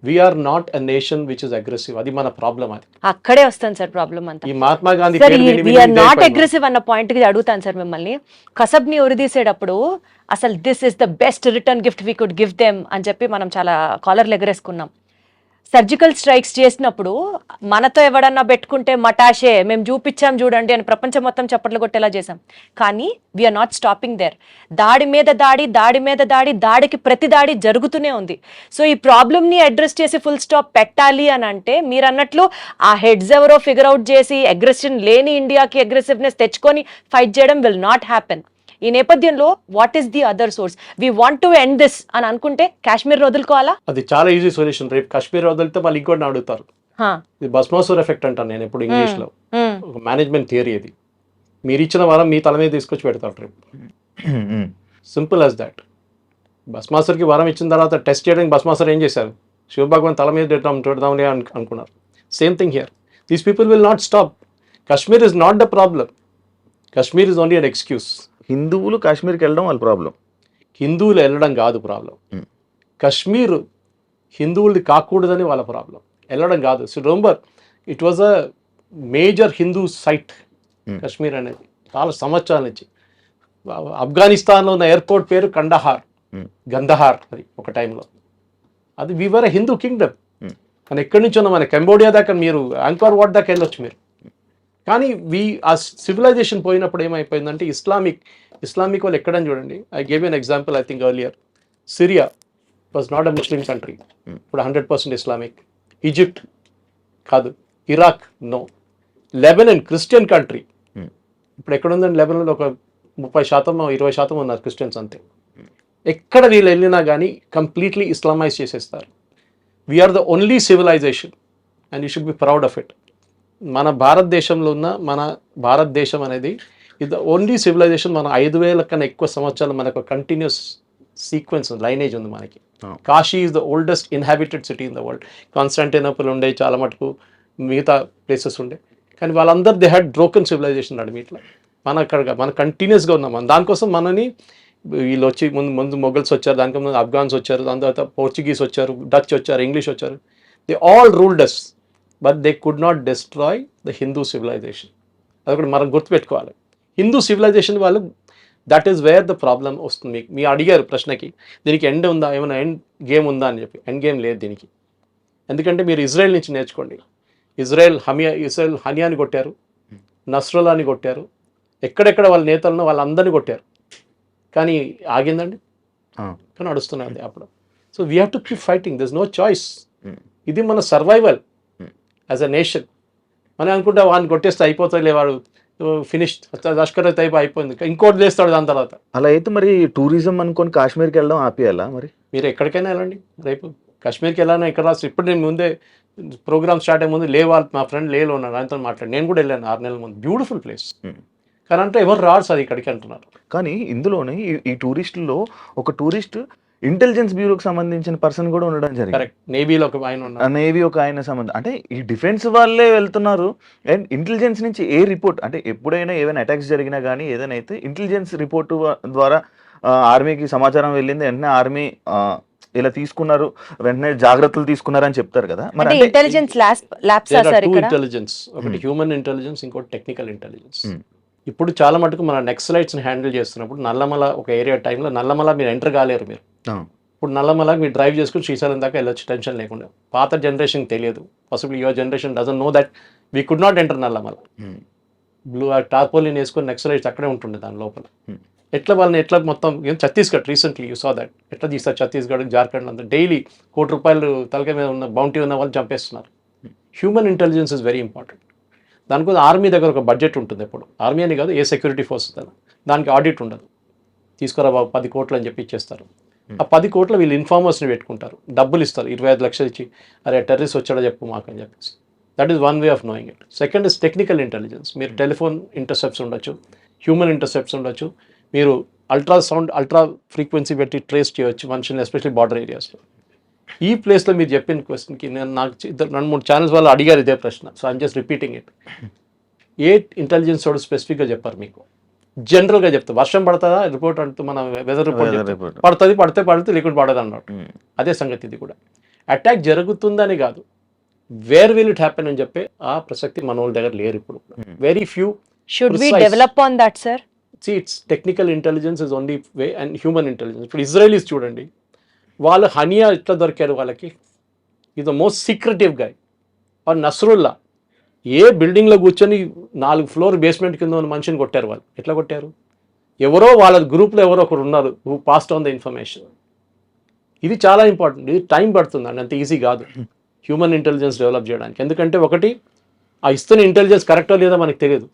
We are not a nation which is aggressive. అది మన ప్రాబ్లం. అది అక్కడే వస్తాను సార్ ప్రాబ్లం అంతా. ఈ మహాత్మా గాంధీ సార్, పేరు విని వి విని ఆర్ ఇదే నాట్ అయిపోయింది. అగ్రెసివ్ అన్న పాయింట్ కి అడుగుతాను సార్ మిమ్మల్ని. కసబ్ని ఉరిదీసేటప్పుడు అసలు this is the best return gift we could give them అని చెప్పి మనం చాలా కాలర్లు ఎగరేసుకున్నాం. సర్జికల్ స్ట్రైక్స్ చేసినప్పుడు మనతో ఎవడన్నా పెట్టుకుంటే మటాషే, మేము చూపించాం చూడండి అని ప్రపంచం మొత్తం చప్పట్లు కొట్టేలా చేసాం. కానీ వీఆర్ నాట్ స్టాపింగ్ దేర్. దాడి మీద దాడి, దాడి మీద దాడి, దాడికి ప్రతి దాడి జరుగుతూనే ఉంది. సో ఈ ప్రాబ్లమ్ని అడ్రస్ చేసి ఫుల్ స్టాప్ పెట్టాలి అని అంటే మీరు అన్నట్లు ఆ హెడ్స్ ఎవరో ఫిగర్ అవుట్ చేసి అగ్రెషన్ లేని ఇండియాకి అగ్రెసివ్నెస్ తెచ్చుకొని ఫైట్ చేయడం విల్ నాట్ హ్యాపెన్. ఈ నేపథ్యంలో what is the other source? We want to end this అని అనుకుంటే కాశ్మీర్ వదులుకోవాలా? అది చాలా ఈజీ సొల్యూషన్. రేపు కాశ్మీర్ వదిలితే వాళ్ళు ఇంకోటి అడుగుతారు. ఇది భస్మాసుర్ ఎఫెక్ట్ అంటాను నేను ఎప్పుడు ఇంగ్లీష్లో. ఒక మేనేజ్మెంట్ థియరీ అది. మీరు ఇచ్చిన వారం మీ తల మీద తీసుకొచ్చి పెడతారు రేపు. Simple as that. భస్మాసుర్కి వరం ఇచ్చిన తర్వాత టెస్ట్ చేయడానికి భస్మాసుర్ ఏం చేశారు? శివభగవాన్ తల మీద పెడదాంలే అనుకున్నారు. Same thing here. These people will not stop. Kashmir is not the problem. Kashmir is only an excuse. హిందువులు కాశ్మీర్కి వెళ్ళడం వాళ్ళ ప్రాబ్లం. హిందువులు వెళ్ళడం కాదు ప్రాబ్లం. కాశ్మీర్ హిందువులది కాకూడదని వాళ్ళ ప్రాబ్లం. వెళ్ళడం కాదు. So remember, it was a major Hindu site Kashmir అనేది చాలా సంవత్సరాల నుంచి. ఆఫ్ఘనిస్తాన్లో ఉన్న ఎయిర్పోర్ట్ పేరు గందహార్ అది ఒక టైంలో. అది వీవర్ ఎ హిందూ కింగ్డమ్. మన ఎక్కడి నుంచి ఉన్నాం, మన కంబోడియా దాకా, మీరు యాంకార్ వాట్ దాకా వెళ్ళొచ్చు మీరు. కానీ ఆ సివిలైజేషన్ పోయినప్పుడు ఏమైపోయిందంటే ఇస్లామిక్ వాళ్ళు ఎక్కడని చూడండి. I gave you an example, I think earlier. Syria was not a Muslim country, ఇప్పుడు 100% ఇస్లామిక్. ఈజిప్ట్ కాదు, Iraq no. Lebanon Christian country, ఇప్పుడు ఎక్కడ ఉందండి లెబనన్లో? ఒక 30% 20% ఉన్నారు క్రిస్టియన్స్ అంతే. ఎక్కడ వీళ్ళు వెళ్ళినా కానీ కంప్లీట్లీ ఇస్లామైజ్ చేసేస్తారు. We're the only civilisation and you should be proud of it. మన భారతదేశంలో ఉన్న మన భారతదేశం అనేది ఇది ద ఓన్లీ సివిలైజేషన్. మన 5,000 కన్నా ఎక్కువ సంవత్సరాలు మనకు కంటిన్యూస్ సీక్వెన్స్ లైనేజ్ ఉంది మనకి. Kashi is the oldest inhabited city in the world. Constantinople ఉండే, చాలా మటుకు మిగతా ప్లేసెస్ ఉండే, కానీ వాళ్ళందరూ దే హ్యాడ్ బ్రోకెన్ సివిలైజేషన్ అన్నమాట. ఇట్లా మన కంటిన్యూస్గా ఉన్నాం. మనం దానికోసం మనని వీళ్ళు వచ్చి ముందు మొఘల్స్ వచ్చారు, దానికి ముందు అఫ్ఘాన్స్ వచ్చారు, దాని తర్వాత పోర్చుగీస్ వచ్చారు, డచ్ వచ్చారు, ఇంగ్లీష్ వచ్చారు. They all ruled us, but they could not destroy the Hindu civilisation. అదొకటి మనం గుర్తుపెట్టుకోవాలి. హిందూ సివిలైజేషన్ వాళ్ళు, that is where the problem వస్తుంది. మీరు అడిగారు ప్రశ్నకి, దీనికి ఎండ్ ఉందా, ఏమైనా ఎండ్ గేమ్ ఉందా అని చెప్పి. ఎండ్ గేమ్ లేదు దీనికి. ఎందుకంటే మీరు ఇజ్రాయెల్ నుంచి నేర్చుకోండి. ఇజ్రాయెల్ హనియాని కొట్టారు, నస్రుల్లాని కొట్టారు, ఎక్కడెక్కడ వాళ్ళ నేతలను వాళ్ళందరినీ కొట్టారు, కానీ ఆగిందండి, కానీ నడుస్తున్నది అప్పుడు. So we have to keep fighting, this no choice. ఇది మన సర్వైవల్ యాజ్ అ నేషన్. మనం అనుకుంటే వాడిని కొట్టేస్తే అయిపోతుంది, వాడు ఫినిష్, లష్కర్ అయిపోయింది, ఇంకోటి చేస్తాడు దాని తర్వాత. అలా అయితే మరి టూరిజం అనుకొని కాశ్మీర్కి వెళ్ళడం ఆపేయాలా? మరి మీరు ఎక్కడికైనా వెళ్ళండి, రేపు కాశ్మీర్కి వెళ్ళాను, ఇక్కడ రాసి. ఇప్పుడు నేను ముందే ప్రోగ్రామ్ స్టార్ట్ అయ్యే ముందు వాళ్ళు మా ఫ్రెండ్ లేలో ఉన్నారు, ఆయనతో మాట్లాడి. నేను కూడా వెళ్ళాను 6 నెలల ముందు. బ్యూటిఫుల్ ప్లేస్, కానీ అంటే ఎవరు రాడు సార్ ఇక్కడికి అంటున్నారు. కానీ ఇందులోనే ఈ టూరిస్టుల్లో ఒక టూరిస్ట్ ఇంటెలిజెన్స్ బ్యూరోకి సంబంధించిన పర్సన్ కూడా ఉండడం జరిగింది. కరెక్ట్, నేవీలో ఒక ఆయన ఉన్నారు. నేవీ ఒక ఆయన సంబంధం, అంటే ఈ డిఫెన్స్ వాళ్ళే వెళ్తున్నారు. అండ్ ఇంటెలిజెన్స్ నుంచి ఏ రిపోర్ట్, అంటే ఎప్పుడైనా ఏదైనా అటాక్స్ జరిగినా కానీ ఏదైనా అయితే ఇంటెలిజెన్స్ రిపోర్టు ద్వారా ఆర్మీకి సమాచారం వెళ్ళింది, వెంటనే ఆర్మీ ఇలా తీసుకున్నారు, వెంటనే జాగ్రత్తలు తీసుకున్నారు అని చెప్తారు కదా. మరి ఇంటెలిజెన్స్ ల్యాబ్స్ సార్ ఇక్కడ ఇంటెలిజెన్స్, ఒకటి హ్యూమన్ ఇంటెలిజెన్స్, ఇంకోటి టెక్నికల్ ఇంటెలిజెన్స్. ఇప్పుడు చాలా మటుకు మన నెక్సలైట్స్ని హ్యాండిల్ చేస్తున్నప్పుడు నల్లమల ఒక ఏరియా టైంలో, నల్లమల మీరు ఎంటర్ కాలేరు మీరు. ఇప్పుడు నల్లమల మీరు డ్రైవ్ చేసుకుని శ్రీశైలం దాకా వెళ్ళొచ్చు టెన్షన్ లేకుండా. పాత జనరేషన్ తెలియదు, possible your generation doesn't know that we could not enter Nallamala. Blue tarpaulin వేసుకొని నెక్సలైట్స్ అక్కడే ఉంటుండే దాని లోపల. ఎట్లా మొత్తం Chhattisgarh recently you saw that ఎట్లా తీస్తారు, ఛత్తీస్గఢ్, జార్ఖండ్ అంతా డైలీ ₹1,00,00,000 తలకాయ మీద ఉన్న బౌంటీ ఉన్న వాళ్ళు చంపేస్తున్నారు. Human intelligence is very important. దానికోసం ఆర్మీ దగ్గర ఒక బడ్జెట్ ఉంటుంది. ఎప్పుడు ఆర్మీ అని కాదు, ఏ సెక్యూరిటీ ఫోర్స్ దానికి ఆడిట్ ఉండదు. తీసుకురా బాబు 10 కోట్లు అని చెప్పి ఇచ్చేస్తారు. ఆ 10 కోట్లు వీళ్ళు ఇన్ఫార్మర్స్ని పెట్టుకుంటారు, డబ్బులు ఇస్తారు, 25 లక్షలు ఇచ్చి, అరే టెర్రరిస్ట్ వచ్చాడో చెప్పు మాకు అని చెప్పేసి. That is one way of knowing it. Second is technical intelligence. మీరు టెలిఫోన్ ఇంటర్సెప్ట్స్ ఉండొచ్చు, హ్యూమన్ ఇంటర్సెప్ట్స్ ఉండొచ్చు, మీరు అల్ట్రా ఫ్రీక్వెన్సీ పెట్టి ట్రేస్ చేయొచ్చు మనుషుల్ని, ఎస్పెషల్లీ బార్డర్ ఏరియాస్లో. ఈ ప్లేస్లో మీరు చెప్పిన క్వశ్చన్కి నాకు 2-3 ఛానల్స్ వాళ్ళు అడిగారు ఇదే ప్రశ్న. So I'm just repeating it. A intelligence వాడు స్పెసిఫిక్గా చెప్పారు మీకు, జనరల్గా చెప్తా. వర్షం పడుతుందా రిపోర్ట్ అంటూ మన వెదర్ రిపోర్ట్ పడుతుంది, పడితే లేకుండా పడదు అన్నట్టు. అదే సంగతి ఇది కూడా. అటాక్ జరుగుతుందని కాదు, వేర్ విల్ ఇట్ హ్యాపెన్ అని చెప్పే ఆ ప్రసక్తి మన వాళ్ళ దగ్గర లేరు ఇప్పుడు. Very few. Should we develop on that sir? It's technical intelligence is only way and human intelligence. ఇప్పుడు ఇజ్రాయలీస్ చూడండి, వాళ్ళు హనియా ఎట్లా దొరికారు వాళ్ళకి, is the most secretive guy. Or Nasrallah ఏ బిల్డింగ్లో కూర్చొని 4 ఫ్లోర్ బేస్మెంట్ కింద ఉన్న మనిషిని కొట్టారు. వాళ్ళు ఎట్లా కొట్టారు? ఎవరో వాళ్ళ గ్రూప్లో ఎవరో ఒకరు ఉన్నారు who passed on the information. ఇది చాలా ఇంపార్టెంట్. ఇది టైం పడుతుంది అండి, అంత ఈజీ కాదు హ్యూమన్ ఇంటెలిజెన్స్ డెవలప్ చేయడానికి. ఎందుకంటే ఒకటి, ఆ ఇస్తున్న ఇంటెలిజెన్స్ కరెక్టో లేదో మనకు తెలియదు.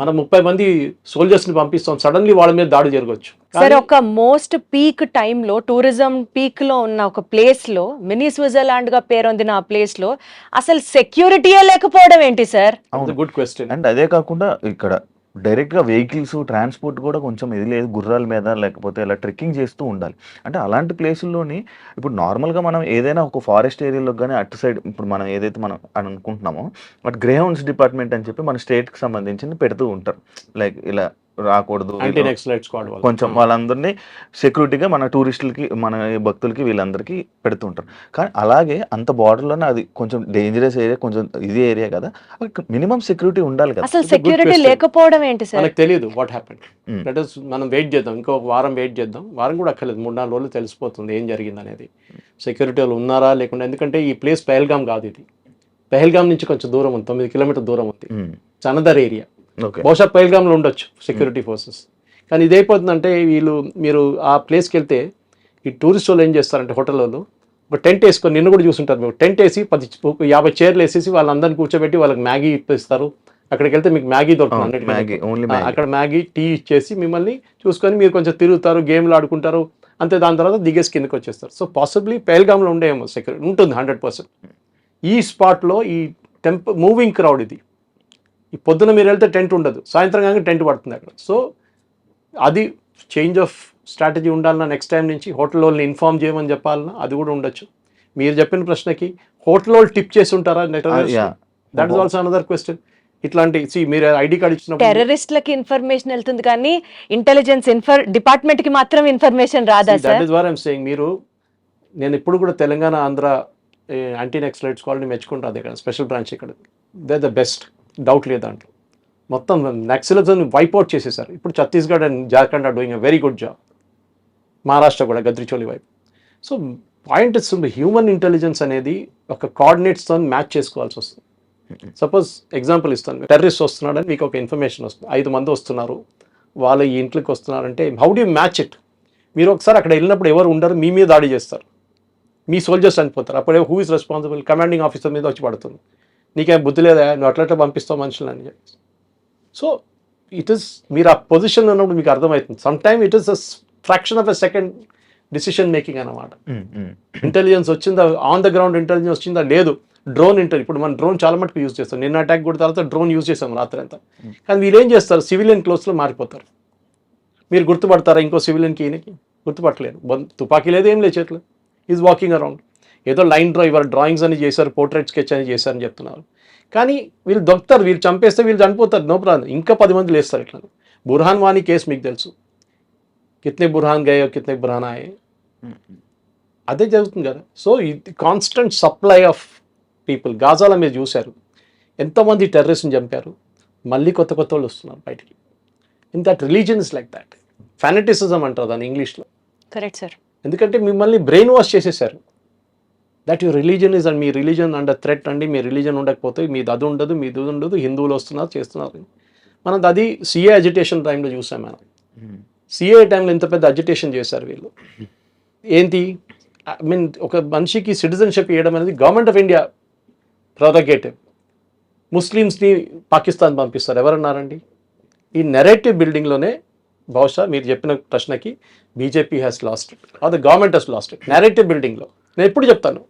మనం 30 మంది సోల్జర్స్ని పంపిస్తాం, సడన్లీ వాళ్ళ మీద దాడి జరగవచ్చు. సరే, ఒక మోస్ట్ పీక్ టైంలో టూరిజం పీక్ లో ఉన్న ఒక ప్లేస్ లో, మినీ స్విట్జర్లాండ్ గా పేరొందిన ఆ ప్లేస్ లో అసలు సెక్యూరిటీయే లేకపోవడం ఏంటి సార్? Good question. అండ్ అదే కాకుండా ఇక్కడ డైరెక్ట్గా వెహికల్స్ ట్రాన్స్పోర్ట్ కూడా కొంచెం ఇది లేదు, గుర్రాల మీద లేకపోతే ఇలా ట్రెక్కింగ్ చేస్తూ ఉండాలి. అంటే అలాంటి ప్లేసుల్లోని ఇప్పుడు నార్మల్గా మనం ఏదైనా ఒక ఫారెస్ట్ ఏరియాలో కానీ అటు సైడ్ ఇప్పుడు మనం ఏదైతే మనం అనుకుంటున్నామో బట్ గ్రేహౌండ్స్ డిపార్ట్మెంట్ అని చెప్పి మన స్టేట్కి సంబంధించి పెడుతూ ఉంటారు. లైక్ ఇలా రాకూడదు, కొంచెం వాళ్ళందరినీ సెక్యూరిటీగా మన టూరిస్టులకి, మన భక్తులకి, వీళ్ళందరికీ పెడుతూ ఉంటారు. కానీ అలాగే అంత బార్డర్లోనే అది కొంచెం డేంజరస్ ఏరియా, కొంచెం ఇది ఏరియా కదా, మినిమం సెక్యూరిటీ ఉండాలి కదా. అసలు సెక్యూరిటీ లేకపోవడం ఏంటి సార్? మనకు తెలియదు వాట్ హ్యాపెండ్. దట్ ఈస్ మనం వెయిట్ చేద్దాం, ఇంకో వారం వెయిట్ చేద్దాం. వారం కూడా అక్కర్లేదు, 3-4 రోజులు తెలిసిపోతుంది ఏం జరిగింది అనేది. సెక్యూరిటీ వాళ్ళు ఉన్నారా లేకుండా. ఎందుకంటే ఈ ప్లేస్ పెహల్గాం కాదు, ఇది పెహల్గాం నుంచి కొంచెం దూరం ఉంది, 9 కిలోమీటర్ దూరం ఉంది. Another area. బహుశా పెహల్గాంలో ఉండొచ్చు సెక్యూరిటీ ఫోర్సెస్. కానీ ఇదైపోతుందంటే మీరు ఆ ప్లేస్కి వెళ్తే ఈ టూరిస్ట్ వాళ్ళు ఏం చేస్తారంటే, హోటల్ వాళ్ళు ఒక టెంట్ వేసుకొని, నిన్ను కూడా చూసుంటారు మీరు, టెంట్ వేసి 50 చైర్లు వేసేసి వాళ్ళందరినీ కూర్చోబెట్టి వాళ్ళకి మ్యాగీ ఇప్పిస్తారు, అక్కడికి వెళ్తే మీకు మ్యాగీ దొరుకుతుంది మ్యాగీ అన్నిటికీ. ఓన్లీ అక్కడ మ్యాగీ టీ ఇచ్చేసి మిమ్మల్ని చూసుకొని మీరు కొంచెం తిరుగుతారు, గేమ్లు ఆడుకుంటారు, అంతే. దాని తర్వాత దిగేసి కిందకి వచ్చేస్తారు. సో పాసిబ్లీ పెహల్గామ్లో ఉండేమో సెక్యూరిటీ ఉంటుంది 100%. ఈ స్పాట్లో ఈ మూవింగ్ క్రౌడ్ ఇది. ఈ పొద్దున మీరు వెళ్తే టెంట్ ఉండదు, సాయంత్రం కానీ టెంట్ పడుతుంది అక్కడ. సో అది చేంజ్ ఆఫ్ స్ట్రాటజీ ఉండాలన్నా నెక్స్ట్ టైం నుంచి హోటల్ వాళ్ళని ఇన్ఫార్మ్ చేయమని చెప్పాలన్నా అది కూడా ఉండొచ్చు. మీరు చెప్పిన ప్రశ్నకి హోటల్ వాళ్ళు టిప్ చేసి ఉంటారా? That is also another question. ఇట్లాంటి మీరు ఐడి కార్డ్ ఇచ్చినప్పుడు టెర్రరిస్ట్లకి ఇన్ఫర్మేషన్ వెళ్తుంది కానీ ఇంటెలిజెన్స్ డిపార్ట్మెంట్ కి మాత్రం ఇన్ఫర్మేషన్ రాదా that sir? Is what I'm saying. నేను ఇప్పుడు కూడా Telangana Andhra anti naxalites colony మెచ్చుకుంటాను. ఇక్కడ స్పెషల్ బ్రాంచ్ ఇక్కడ దే ద బెస్ట్, డౌట్ లేదు దాంట్లో. మొత్తం నక్సలిజం వైప్అవుట్ చేసేసారు. ఇప్పుడు Chhattisgarh and Jharkhand are doing a very good job. Maharashtra కూడా గద్రిచోలి వైపు. So point is human intelligence అనేది ఒక కోఆర్డినేట్స్తో మ్యాచ్ చేసుకోవాల్సి వస్తుంది. సపోజ్ ఎగ్జాంపుల్ ఇస్తాను, టెర్రరిస్ట్ వస్తున్నాడని మీకు ఒక ఇన్ఫర్మేషన్ వస్తుంది, 5 మంది వస్తున్నారు, వాళ్ళ ఈ ఇంట్లోకి వస్తున్నారంటే how do you match it? మీరు ఒకసారి అక్కడ వెళ్ళినప్పుడు ఎవరు ఉండరు, మీ మీద దాడి చేస్తారు, మీ సోల్జర్స్ చనిపోతారు. అప్పుడే who is responsible? Commanding officer మీద వచ్చి పడుతుంది. నీకేం బుద్ధి లేదా, నువ్వు అట్లా పంపిస్తావు మనుషులని చెప్పి. సో ఇట్ ఈస్, మీరు ఆ పొజిషన్లో ఉన్నప్పుడు మీకు అర్థమవుతుంది. Some time it is a fraction of a second decision making అన్నమాట. ఇంటెలిజెన్స్ వచ్చిందా, ఆన్ ద గ్రౌండ్ ఇంటెలిజెన్స్ వచ్చిందా? లేదు. డ్రోన్ ఇప్పుడు మన డ్రోన్ చాలా మటుకు యూజ్ చేస్తాం. నిన్న అటాక్ కూడా తర్వాత డ్రోన్ యూజ్ చేస్తాం రాత్రి అంతా. కానీ వీళ్ళు ఏం చేస్తారు, సివిలియన్ క్లోత్స్లో మారిపోతారు. మీరు గుర్తుపడతారా ఇంకో సివిలియన్కి? ఈయనకి గుర్తుపట్టలేరు. తుపాకీ లేదు, ఏం లేదు చేతులు. Is walking around. ఏదో లైన్ డ్రాయింగ్స్ అని చేశారు, పోర్ట్రేట్ స్కెచ్ అని చేశారని చెప్తున్నారు. కానీ వీళ్ళు దొరుకుతారు, వీళ్ళు చంపేస్తే వీళ్ళు చనిపోతారు, నో ప్రాబ్లం. ఇంకా 10 మంది లేస్తారు ఇట్లా. బుర్హాన్ వానీ కేసు మీకు తెలుసు, కిత్నే బుర్హాన్ గయో కిత్నే బుర్హాన్ ఆయే, అదే జరుగుతుంది కదా. సో ఇది కాన్స్టెంట్ సప్లై ఆఫ్ పీపుల్. గాజాలో మీరు చూశారు ఎంతోమంది టెర్రరిస్ట్ని చంపారు, మళ్ళీ కొత్త వాళ్ళు వస్తున్నారు బయటికి. In that religion is like that. Fanaticism అంటారు దాన్ని ఇంగ్లీష్లో. Correct sir. ఎందుకంటే మిమ్మల్ని బ్రెయిన్ వాష్ చేసేసారు. That your religion is and me religion under threat అండి. మీ రిలీజన్ ఉండకపోతే మీది అది ఉండదు, మీది ఉండదు, హిందువులు వస్తున్నారు చేస్తున్నారు. మనం అది సిఏ అజిటేషన్ టైంలో చూసాం. మనం సిఏ టైంలో ఇంత పెద్ద అజిటేషన్ చేశారు వీళ్ళు. ఏంటి, ఐ మీన్ ఒక మనిషికి సిటిజన్షిప్ ఇవ్వడం అనేది గవర్నమెంట్ ఆఫ్ ఇండియా ప్రోరగేటివ్. ముస్లిమ్స్ని పాకిస్తాన్ పంపిస్తారు, ఎవరన్నారండి? ఈ నెరేటివ్ బిల్డింగ్లోనే బహుశా మీరు చెప్పిన ప్రశ్నకి BJP has lost it or the government has lost it. Narrative బిల్డింగ్లో నేను ఎప్పుడు చెప్తాను,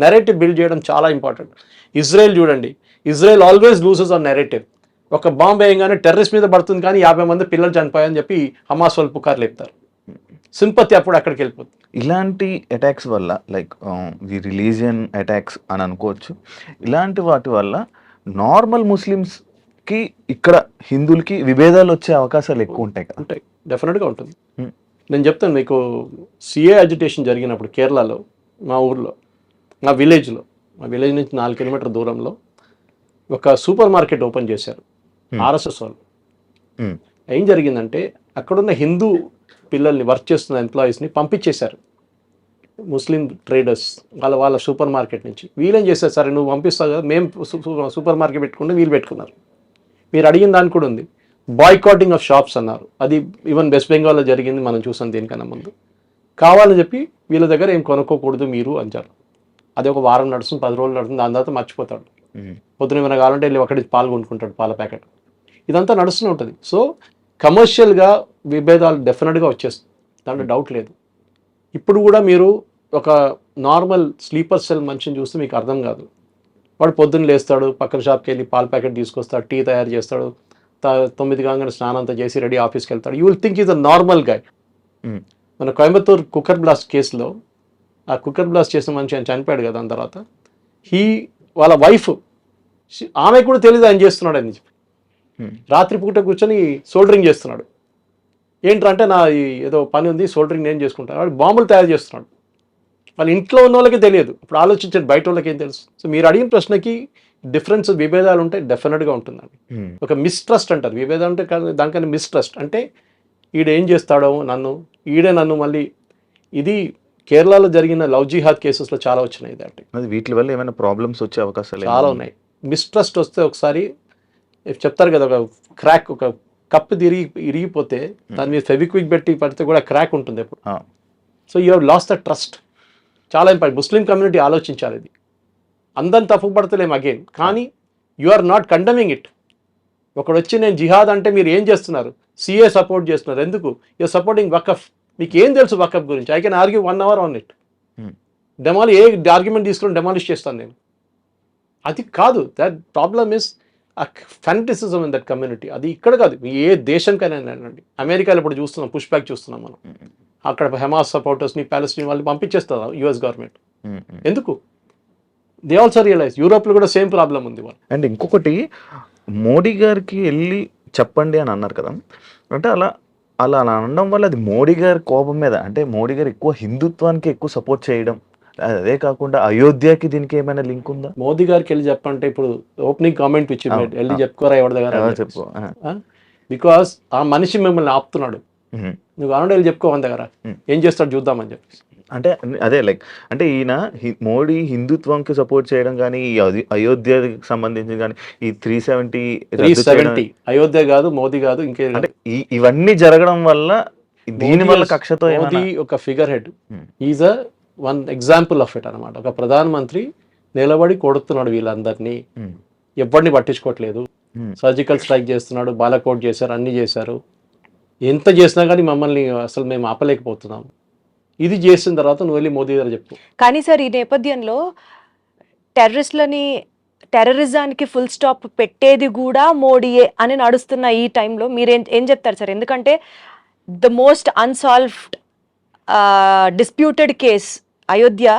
నెరేటివ్ బిల్డ్ చేయడం చాలా ఇంపార్టెంట్. ఇజ్రాయెల్ చూడండి, Israel always loses on narrative. ఒక బాంబు వేయంగానే టెర్రరిస్ట్ మీద పడుతుంది కానీ 50 మంది పిల్లలు చనిపోయాయని చెప్పి హమాస్ వాళ్ళు పుకారు లేపుతారు. సింపతి అప్పుడు అక్కడికి వెళ్ళిపోతుంది. ఇలాంటి అటాక్స్ వల్ల లైక్ ది రిలీజియన్ అటాక్స్ అని అనుకోవచ్చు. ఇలాంటి వాటి వల్ల నార్మల్ ముస్లిమ్స్కి ఇక్కడ హిందువులకి విభేదాలు వచ్చే అవకాశాలు ఎక్కువ ఉంటాయి కదా? ఉంటాయి, డెఫినెట్గా ఉంటుంది. నేను చెప్తాను మీకు, సిఏ అజిటేషన్ జరిగినప్పుడు కేరళలో మా ఊర్లో, మా విలేజ్ నుంచి 4 కిలోమీటర్ దూరంలో ఒక సూపర్ మార్కెట్ ఓపెన్ చేశారు ఆర్ఎస్ఎస్ వాళ్ళు. ఏం జరిగిందంటే అక్కడున్న హిందూ పిల్లల్ని, వర్క్ చేస్తున్న ఎంప్లాయీస్ని పంపించేశారు ముస్లిం ట్రేడర్స్ వాళ్ళ సూపర్ మార్కెట్ నుంచి. వీళ్ళేం చేశారు, సరే నువ్వు పంపిస్తావు కదా, మేము సూపర్ మార్కెట్ పెట్టుకుంటే వీళ్ళు పెట్టుకున్నారు. మీరు అడిగిన దానికి కూడా ఉంది, బాయ్కాటింగ్ ఆఫ్ షాప్స్ అన్నారు. అది ఈవెన్ వెస్ట్ బెంగాల్లో జరిగింది, మనం చూసాం దీనికన్నా ముందు. కావాలని చెప్పి వీళ్ళ దగ్గర ఏం కొనుక్కోకూడదు మీరు అంటారు. అది ఒక వారం నడుస్తుంది, 10 రోజులు నడుస్తుంది, దాని తర్వాత మర్చిపోతాడు. పొద్దున ఏమైనా కావాలంటే వెళ్ళి ఒకటి పాలు కొనుక్కుంటాడు, పాల ప్యాకెట్. ఇదంతా నడుస్తూనే ఉంటుంది. సో కమర్షియల్గా విభేదాలు డెఫినెట్గా వచ్చేస్తుంది, దాంట్లో డౌట్ లేదు. ఇప్పుడు కూడా మీరు ఒక నార్మల్ స్లీపర్ సెల్ మనిషిని చూస్తే మీకు అర్థం కాదు. వాడు పొద్దున్న లేస్తాడు, పక్కన షాప్కి వెళ్ళి పాల ప్యాకెట్ తీసుకొస్తాడు, టీ తయారు చేస్తాడు, 9 కాగానే స్నానం అంతా చేసి రెడీ ఆఫీస్కి వెళ్తాడు. You will think is a normal guy. మన కోయంబత్తూర్ కుక్కర్ బ్లాస్ట్ కేసులో ఆ కుక్కర్ బ్లాస్ట్ చేసిన మనిషి ఆయన చనిపోయాడు కదా, దాని తర్వాత వాళ్ళ వైఫ్, ఆమె కూడా తెలియదు ఆయన చేస్తున్నాడు అని చెప్పి. రాత్రిపూట కూర్చొని సోల్డరింగ్ చేస్తున్నాడు. ఏంటంటే నా ఏదో పని ఉంది, సోల్డరింగ్ నేను చేసుకుంటాను. వాడు బాంబులు తయారు చేస్తున్నాడు. వాళ్ళ ఇంట్లో ఉన్న వాళ్ళకి తెలియదు. ఇప్పుడు ఆలోచించండి, బయట వాళ్ళకి ఏం తెలుసు? సో మీరు అడిగిన ప్రశ్నకి డిఫరెన్స్, విభేదాలు ఉంటాయి, డెఫినెట్గా ఉంటుందండి. ఒక మిస్ట్రస్ట్ అంటారు, విభేదం అంటే దానికన్నా మిస్ట్రస్ట్ అంటే ఈడేం చేస్తాడో ఈడే నన్ను మళ్ళీ. ఇది కేరళలో జరిగిన లవ్ జిహాద్ కేసెస్లో చాలా వచ్చినాయి. దాంట్లో వీటి వల్ల ఏమైనా ప్రాబ్లమ్స్ వచ్చే అవకాశాలు చాలా ఉన్నాయి. మిస్ట్రస్ట్ వస్తే ఒకసారి చెప్తారు కదా, ఒక క్రాక్, ఒక కప్పు ఇరిగిపోతే దాని మీద ఫెవిక్విక్ పెట్టి పడితే కూడా క్రాక్ ఉంటుంది ఎప్పుడు. So you have lost the trust. చాలా ఇంపార్టెంట్. ముస్లిం కమ్యూనిటీ ఆలోచించాలి ఇది. అందరిని తప్పు పడతలేము అగైన్, కానీ you are not condemning it. ఒకడు వచ్చి నేను జిహాద్ అంటే మీరు ఏం చేస్తున్నారు, సిఏ సపోర్ట్ చేస్తున్నారు, ఎందుకు యూఆర్ సపోర్టింగ్ వకఫ్, మీకు ఏం తెలుసు వకఫ్ గురించి? I can argue 1 hour on it. A argument తీసుకుని డెమాలిష్ చేస్తాను నేను. అది కాదు, that problem is fanaticism in that community. అది ఇక్కడ కాదు, ఏ దేశంకైనా అండి. అమెరికాలో ఇప్పుడు చూస్తున్నాం, పుష్ బ్యాక్ చూస్తున్నాం మనం. అక్కడ హమాస్ సపోర్టర్స్ని, పాలస్తీన్ వాళ్ళని పంపించేస్తారు యుఎస్ గవర్నమెంట్. ఎందుకు? They also realise. యూరోప్లో కూడా సేమ్ ప్రాబ్లం ఉంది వాళ్ళు. అండ్ ఇంకొకటి, మోడీ గారికి వెళ్ళి చెప్పండి అని అన్నారు కదా, అంటే అలా అలా అనడం వల్ల అది మోడీ గారి కోపం మీద, అంటే మోడీ గారు ఎక్కువ హిందుత్వానికి ఎక్కువ సపోర్ట్ చేయడం, అదే కాకుండా అయోధ్యకి దీనికి ఏమైనా లింక్ ఉందా? మోదీ గారికి వెళ్ళి చెప్పంటే ఇప్పుడు ఓపెనింగ్ కామెంట్ ఇచ్చి వెళ్ళి చెప్పుకోరా ఎవరి దగ్గర చెప్పు. బికాస్ ఆ మనిషి మిమ్మల్ని ఆపుతున్నాడు. నువ్వు అనడం వెళ్ళి చెప్పుకో మన దగ్గర, ఏం చేస్తాడు చూద్దామని చెప్పేసి. అంటే అదే లైక్, అంటే ఈయన మోడీ హిందుత్వంకి సపోర్ట్ చేయడం కానీ, ఈ అయోధ్యకి సంబంధించి కానీ, ఈ 370 అయోధ్య కాదు, మోదీ కాదు, ఇంకే అంటే ఇవన్నీ జరగడం వల్ల, దీని వల్ల కక్షతో మోదీ ఒక figure head, is a one example of it అనమాట. ఒక ప్రధానమంత్రి నిలబడి కొడుతున్నాడు వీళ్ళందరినీ, ఎవరిని పట్టించుకోవట్లేదు. సర్జికల్ స్ట్రైక్ చేస్తున్నాడు, బాలకోట్ చేశారు, అన్ని చేశారు. ఎంత చేసినా కానీ మమ్మల్ని అసలు మేము ఆపలేకపోతున్నాం. ఇది చేసిన తర్వాత నువ్వు వెళ్ళి మోదీ గారు చెప్పు. కానీ సార్, ఈ నేపథ్యంలో టెర్రరిజానికి ఫుల్ స్టాప్ పెట్టేది కూడా మోడీయే అని నడుస్తున్న ఈ టైంలో మీరు ఏం చెప్తారు సార్? ఎందుకంటే the most unsolved disputed case Ayodhya,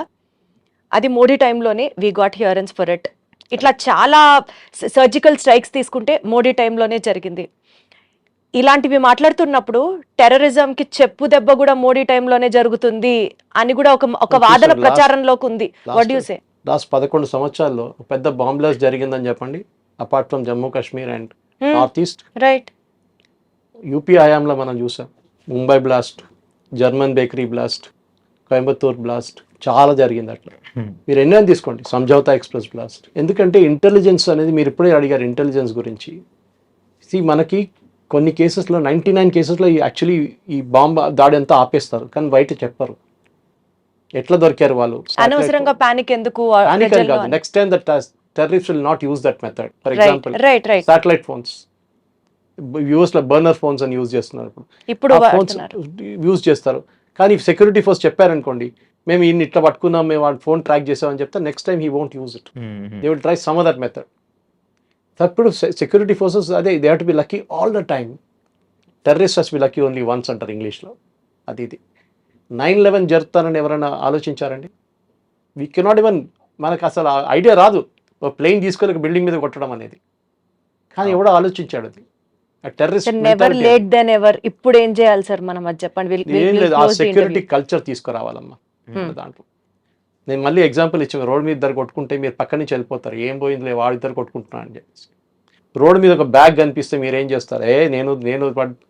అది మోడీ టైంలోనే వీ గాట్ హియరెన్స్ ఫర్ ఇట్. ఇట్లా చాలా సర్జికల్ స్ట్రైక్స్ తీసుకుంటే మోడీ టైంలోనే జరిగింది. ఇలాంటివి మాట్లాడుతున్నప్పుడు టెర్రరిజంకి చెప్పు దెబ్బ కూడా మోడీ టైంలోనే జరుగుతుంది అని కూడా ఒక వాదన ప్రచారంలోకి ఉంది. What do you say? Last 11 సంవత్సరాల్లో పెద్ద బాంబ్ బ్లాస్ట్ జరిగిందని చెప్పండి, apart from Jammu Kashmir and north east. Right. UP హయాంలో మనం చూసాం Mumbai blast, German bakery blast, Coimbatore blast, చాలా జరిగింది అట్లా. మీరు ఎన్నైనా తీసుకోండి, సంజౌతా ఎక్స్ప్రెస్ బ్లాస్ట్. ఎందుకంటే ఇంటెలిజెన్స్ అనేది, మీరు ఇప్పుడే అడిగారు ఇంటెలిజెన్స్ గురించి. మనకి కొన్ని కేసెస్లో 99 కేసెస్లో యాక్చువల్లీ ఈ బాంబ్ దాడి అంతా ఆపేస్తారు, కానీ బయట చెప్పరు ఎట్లా దొరికారు వాళ్ళు. అనవసరంగా పానిక్ ఎందుకు? Next time that terrorist will not use that method. For example satellite phones, US లో బర్నర్ ఫోన్స్ అని యూజ్ చేస్తున్నారు. ఇప్పుడు ఫోన్స్ యూజ్ చేస్తారు, కానీ సెక్యూరిటీ ఫోర్స్ చెప్పారనుకోండి, మేము ఇన్ని ఇట్లా పట్టుకున్నాం, మేము వాడి ఫోన్ ట్రాక్ చేసామని చెప్తే next time he won't use it, they will try some other method. అప్పుడు సెక్యూరిటీ ఫోర్సెస్ అదే, they have to be lucky all the time. Terrorist has B lucky only once అంటారు ఇంగ్లీష్లో. ఇది 9/11 జరుగుతానని ఎవరైనా ఆలోచించారండి? వీ కెనాట్ ఈవెన్, మనకు అసలు idea రాదు ఒక ప్లేన్ తీసుకొని బిల్డింగ్ మీద కొట్టడం అనేది, కానీ ఎవడో ఆలోచించాడు అది. Never late than ever. ఇప్పుడు ఏం చేయాలి సార్ మనం, అది చెప్పండి. ఏం లేదు, ఆ సెక్యూరిటీ కల్చర్ తీసుకురావాలమ్మా దాంట్లో. నేను మళ్ళీ ఎగ్జాంపుల్ ఇచ్చాను, రోడ్ మీద ఇద్దరు కొట్టుకుంటే మీరు పక్క నుంచి వెళ్ళిపోతారు, ఏం పోయిందిలే వాడు ఇద్దరు కొట్టుకుంటున్నాను అని చెప్పేసి. రోడ్ మీద ఒక బ్యాగ్ కనిపిస్తే మీరు ఏం చేస్తారు? నేను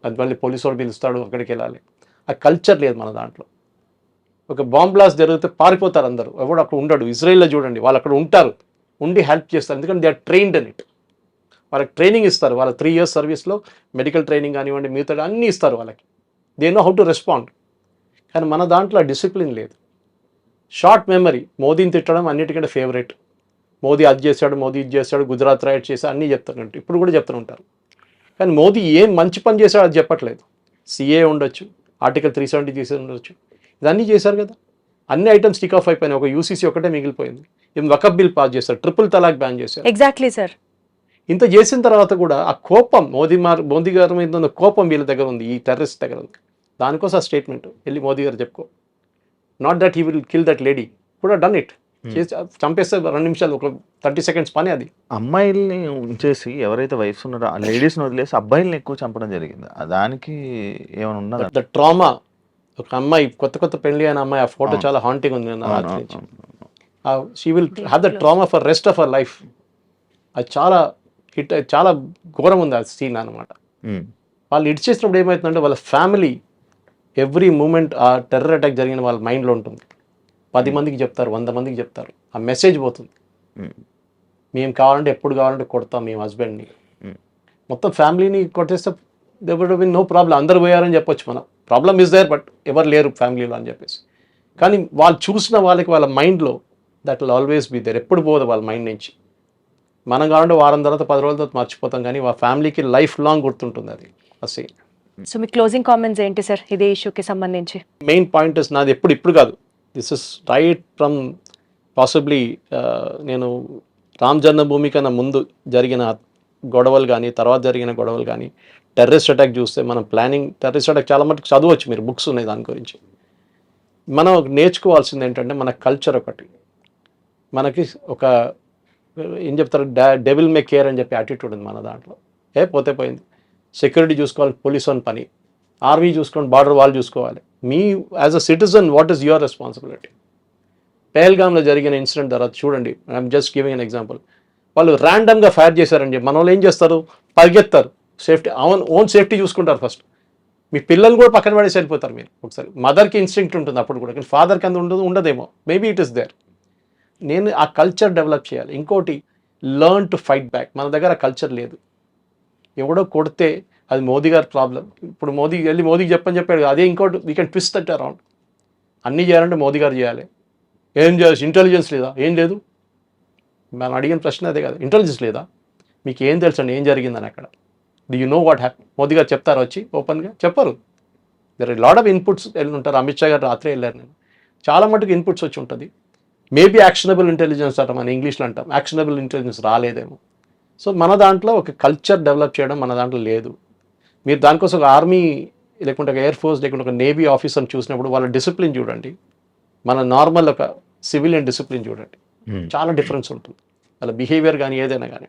అది మళ్ళీ పోలీసు వాడు పిలుస్తాడు, అక్కడికి వెళ్ళాలి. ఆ కల్చర్ లేదు మన దాంట్లో. ఒక బాంబ్ బ్లాస్ట్ జరిగితే పారిపోతారు అందరూ, ఎవడు అక్కడ ఉండడు. ఇజ్రాయిల్లో చూడండి, వాళ్ళు అక్కడ ఉంటారు, ఉండి హెల్ప్ చేస్తారు, ఎందుకంటే they are trained in it. వాళ్ళకి ట్రైనింగ్ ఇస్తారు, వాళ్ళ 3 years సర్వీస్లో మెడికల్ ట్రైనింగ్ కానివ్వండి, మిగతా అన్నీ ఇస్తారు వాళ్ళకి. They know how to respond. కానీ మన దాంట్లో డిసిప్లిన్ లేదు, షార్ట్ మెమరీ. మోదీని తిట్టడం అన్నిటికంటే ఫేవరెట్. మోదీ అది చేశాడు, మోదీ ఇది చేశాడు, గుజరాత్ రైట్ చేశాడు, అన్నీ చెప్తారంట, ఇప్పుడు కూడా చెప్తూ ఉంటారు. కానీ మోదీ ఏం మంచి పని చేశాడు అది చెప్పట్లేదు. సిఏ ఉండొచ్చు, ఆర్టికల్ 370 చేసి ఉండొచ్చు, ఇదన్నీ చేశారు కదా. అన్ని ఐటమ్స్ టిక్ ఆఫ్ అయిపోయినాయి, ఒక యూసీసీ ఒకటే మిగిలిపోయింది. ఏం వకఫ్ బిల్ పాస్ చేశారు, ట్రిపుల్ తలాక్ బ్యాన్ చేశారు. Exactly sir. ఇంత చేసిన తర్వాత కూడా ఆ కోపం మోదీ గారి మీద ఉన్న కోపం వీళ్ళ దగ్గర ఉంది, ఈ టెర్రరిస్ట్ దగ్గర ఉంది. దానికోసం ఆ స్టేట్మెంట్ వెళ్ళి మోదీ గారు చెప్పుకో. Not that he will kill that lady, కూడా డన్ ఇట్. చంపేస్తే 2 నిమిషాలు, ఒక 30 seconds పని అది. అమ్మాయిల్ని ఉంచేసి ఎవరైతే వైఫ్స్ ఉన్నారో ఆ లేడీస్ని వదిలేసి అబ్బాయిల్ని ఎక్కువ చంపడం జరిగింది. దానికి ఏమైనా ఉన్నదా? The trauma. ఒక అమ్మాయి కొత్త పెళ్లి అయిన అమ్మాయి, ఆ ఫోటో చాలా హాంటింగ్ ఉంది. She will have the trauma for rest of our life. అది చాలా ఘోరం ఉంది ఆ సీన్ అనమాట. వాళ్ళు ఇటు చేసినప్పుడు ఏమవుతుందంటే వాళ్ళ ఫ్యామిలీ ఎవ్రీ మూమెంట్ ఆ టెర్రర్ అటాక్ జరిగిన వాళ్ళ మైండ్లో ఉంటుంది. 10 మందికి చెప్తారు, 100 మందికి చెప్తారు, ఆ మెసేజ్ పోతుంది. మేము కావాలంటే ఎప్పుడు కావాలంటే కొడతాం మేము హస్బెండ్ని. మొత్తం ఫ్యామిలీని కొట్టేస్తే they would been no problem, అందరు పోయారని చెప్పొచ్చు. మనం ప్రాబ్లమ్ ఇస్ దేర్, బట్ ఎవరు లేరు ఫ్యామిలీలో అని చెప్పేసి. కానీ వాళ్ళు చూసిన వాళ్ళకి వాళ్ళ మైండ్లో that will always be there, ఎప్పుడు పోదు వాళ్ళ మైండ్ నుంచి. మనం కావాలంటే వారం తర్వాత 10 రోజుల తర్వాత మర్చిపోతాం, కానీ ఆ ఫ్యామిలీకి లైఫ్ లాంగ్ గుర్తుంటుంది అది ఆ సీన్. సో మీ క్లోజింగ్ కామెంట్స్ ఏంటి సార్ ఇదే ఇష్యూకి సంబంధించి? మెయిన్ పాయింట్ ఇస్ నాది ఇప్పుడు కాదు, this is right from possibly నేను రామ్ జన్మభూమి కన్నా ముందు జరిగిన గొడవలు కానీ తర్వాత జరిగిన గొడవలు కానీ టెర్రరిస్ట్ అటాక్ చూస్తే మనం ప్లానింగ్ టెర్రరిస్ట్ అటాక్ చాలా మటుకు చదవచ్చు, మీరు బుక్స్ ఉన్నాయి దాని గురించి. మనం నేర్చుకోవాల్సింది ఏంటంటే మన కల్చర్ ఒకటి, మనకి ఒక ఏం చెప్తారు డెవిల్ మే కేర్ అని చెప్పి యాటిట్యూడ్ ఉంది మన దాంట్లో. పోతే పోయింది, సెక్యూరిటీ చూసుకోవాలి పోలీస్ అని పని, ఆర్మీ చూసుకోండి, బార్డర్ వాళ్ళు చూసుకోవాలి. మీ as a citizen what is your responsibility? పెహల్గామ్లో జరిగిన ఇన్సిడెంట్ తర్వాత చూడండి, I'm just giving an example. వాళ్ళు ర్యాండమ్గా ఫైర్ చేశారని చెప్పి మన వాళ్ళు ఏం చేస్తారు, పరిగెత్తారు, సేఫ్టీ ఓన్ సేఫ్టీ చూసుకుంటారు ఫస్ట్. మీ పిల్లలు కూడా పక్కన పడేసి వెళ్ళిపోతారు మీరు. ఒకసారి మదర్కి ఇన్స్టింక్ట్ ఉంటుంది అప్పుడు కూడా, కానీ ఫాదర్కి అంత ఉండదేమో, మేబీ ఇట్ ఇస్ దేర్. నేను ఆ కల్చర్ డెవలప్ చేయాలి. ఇంకోటి, లర్న్ టు ఫైట్ బ్యాక్. మన దగ్గర కల్చర్ లేదు. ఎవడో కొడితే అది మోదీ గారి ప్రాబ్లం. ఇప్పుడు మోదీకి చెప్పాడు, అదే ఇంకోటి we can twist that around. అన్నీ చేయాలంటే మోదీ గారు చేయాలి. ఏం చేయాలి? ఇంటెలిజెన్స్ లేదా? ఏం లేదు. మనం అడిగిన ప్రశ్న అదే కదా, ఇంటెలిజెన్స్ లేదా? మీకు ఏం తెలుసు అండి ఏం జరిగిందని అక్కడ? Do you know what happy? Modi గారు చెప్తారు వచ్చి ఓపెన్గా? చెప్పరు. There are lot of inputs వెళ్ళి ఉంటారు. అమిత్ షా గారు రాత్రే వెళ్ళారు. నేను చాలా మటుకు ఇన్పుట్స్ వచ్చి ఉంటుంది. మేబీ యాక్షనబుల్ ఇంటెలిజెన్స్ అంటాం, మన ఇంగ్లీష్లో అంటాం. Actionable intelligence రాలేదేమో. సో మన దాంట్లో ఒక కల్చర్ డెవలప్ చేయడం మన దాంట్లో లేదు. మీరు దానికోసం ఒక ఆర్మీ లేకుంటే ఒక ఎయిర్ ఫోర్స్ లేకుంటే ఒక నేవీ ఆఫీసర్ని చూసినప్పుడు వాళ్ళ డిసిప్లిన్ చూడండి, మన నార్మల్ ఒక సివిలియన్ డిసిప్లిన్ చూడండి, చాలా డిఫరెన్స్ ఉంటుంది వాళ్ళ బిహేవియర్ కానీ ఏదైనా కానీ.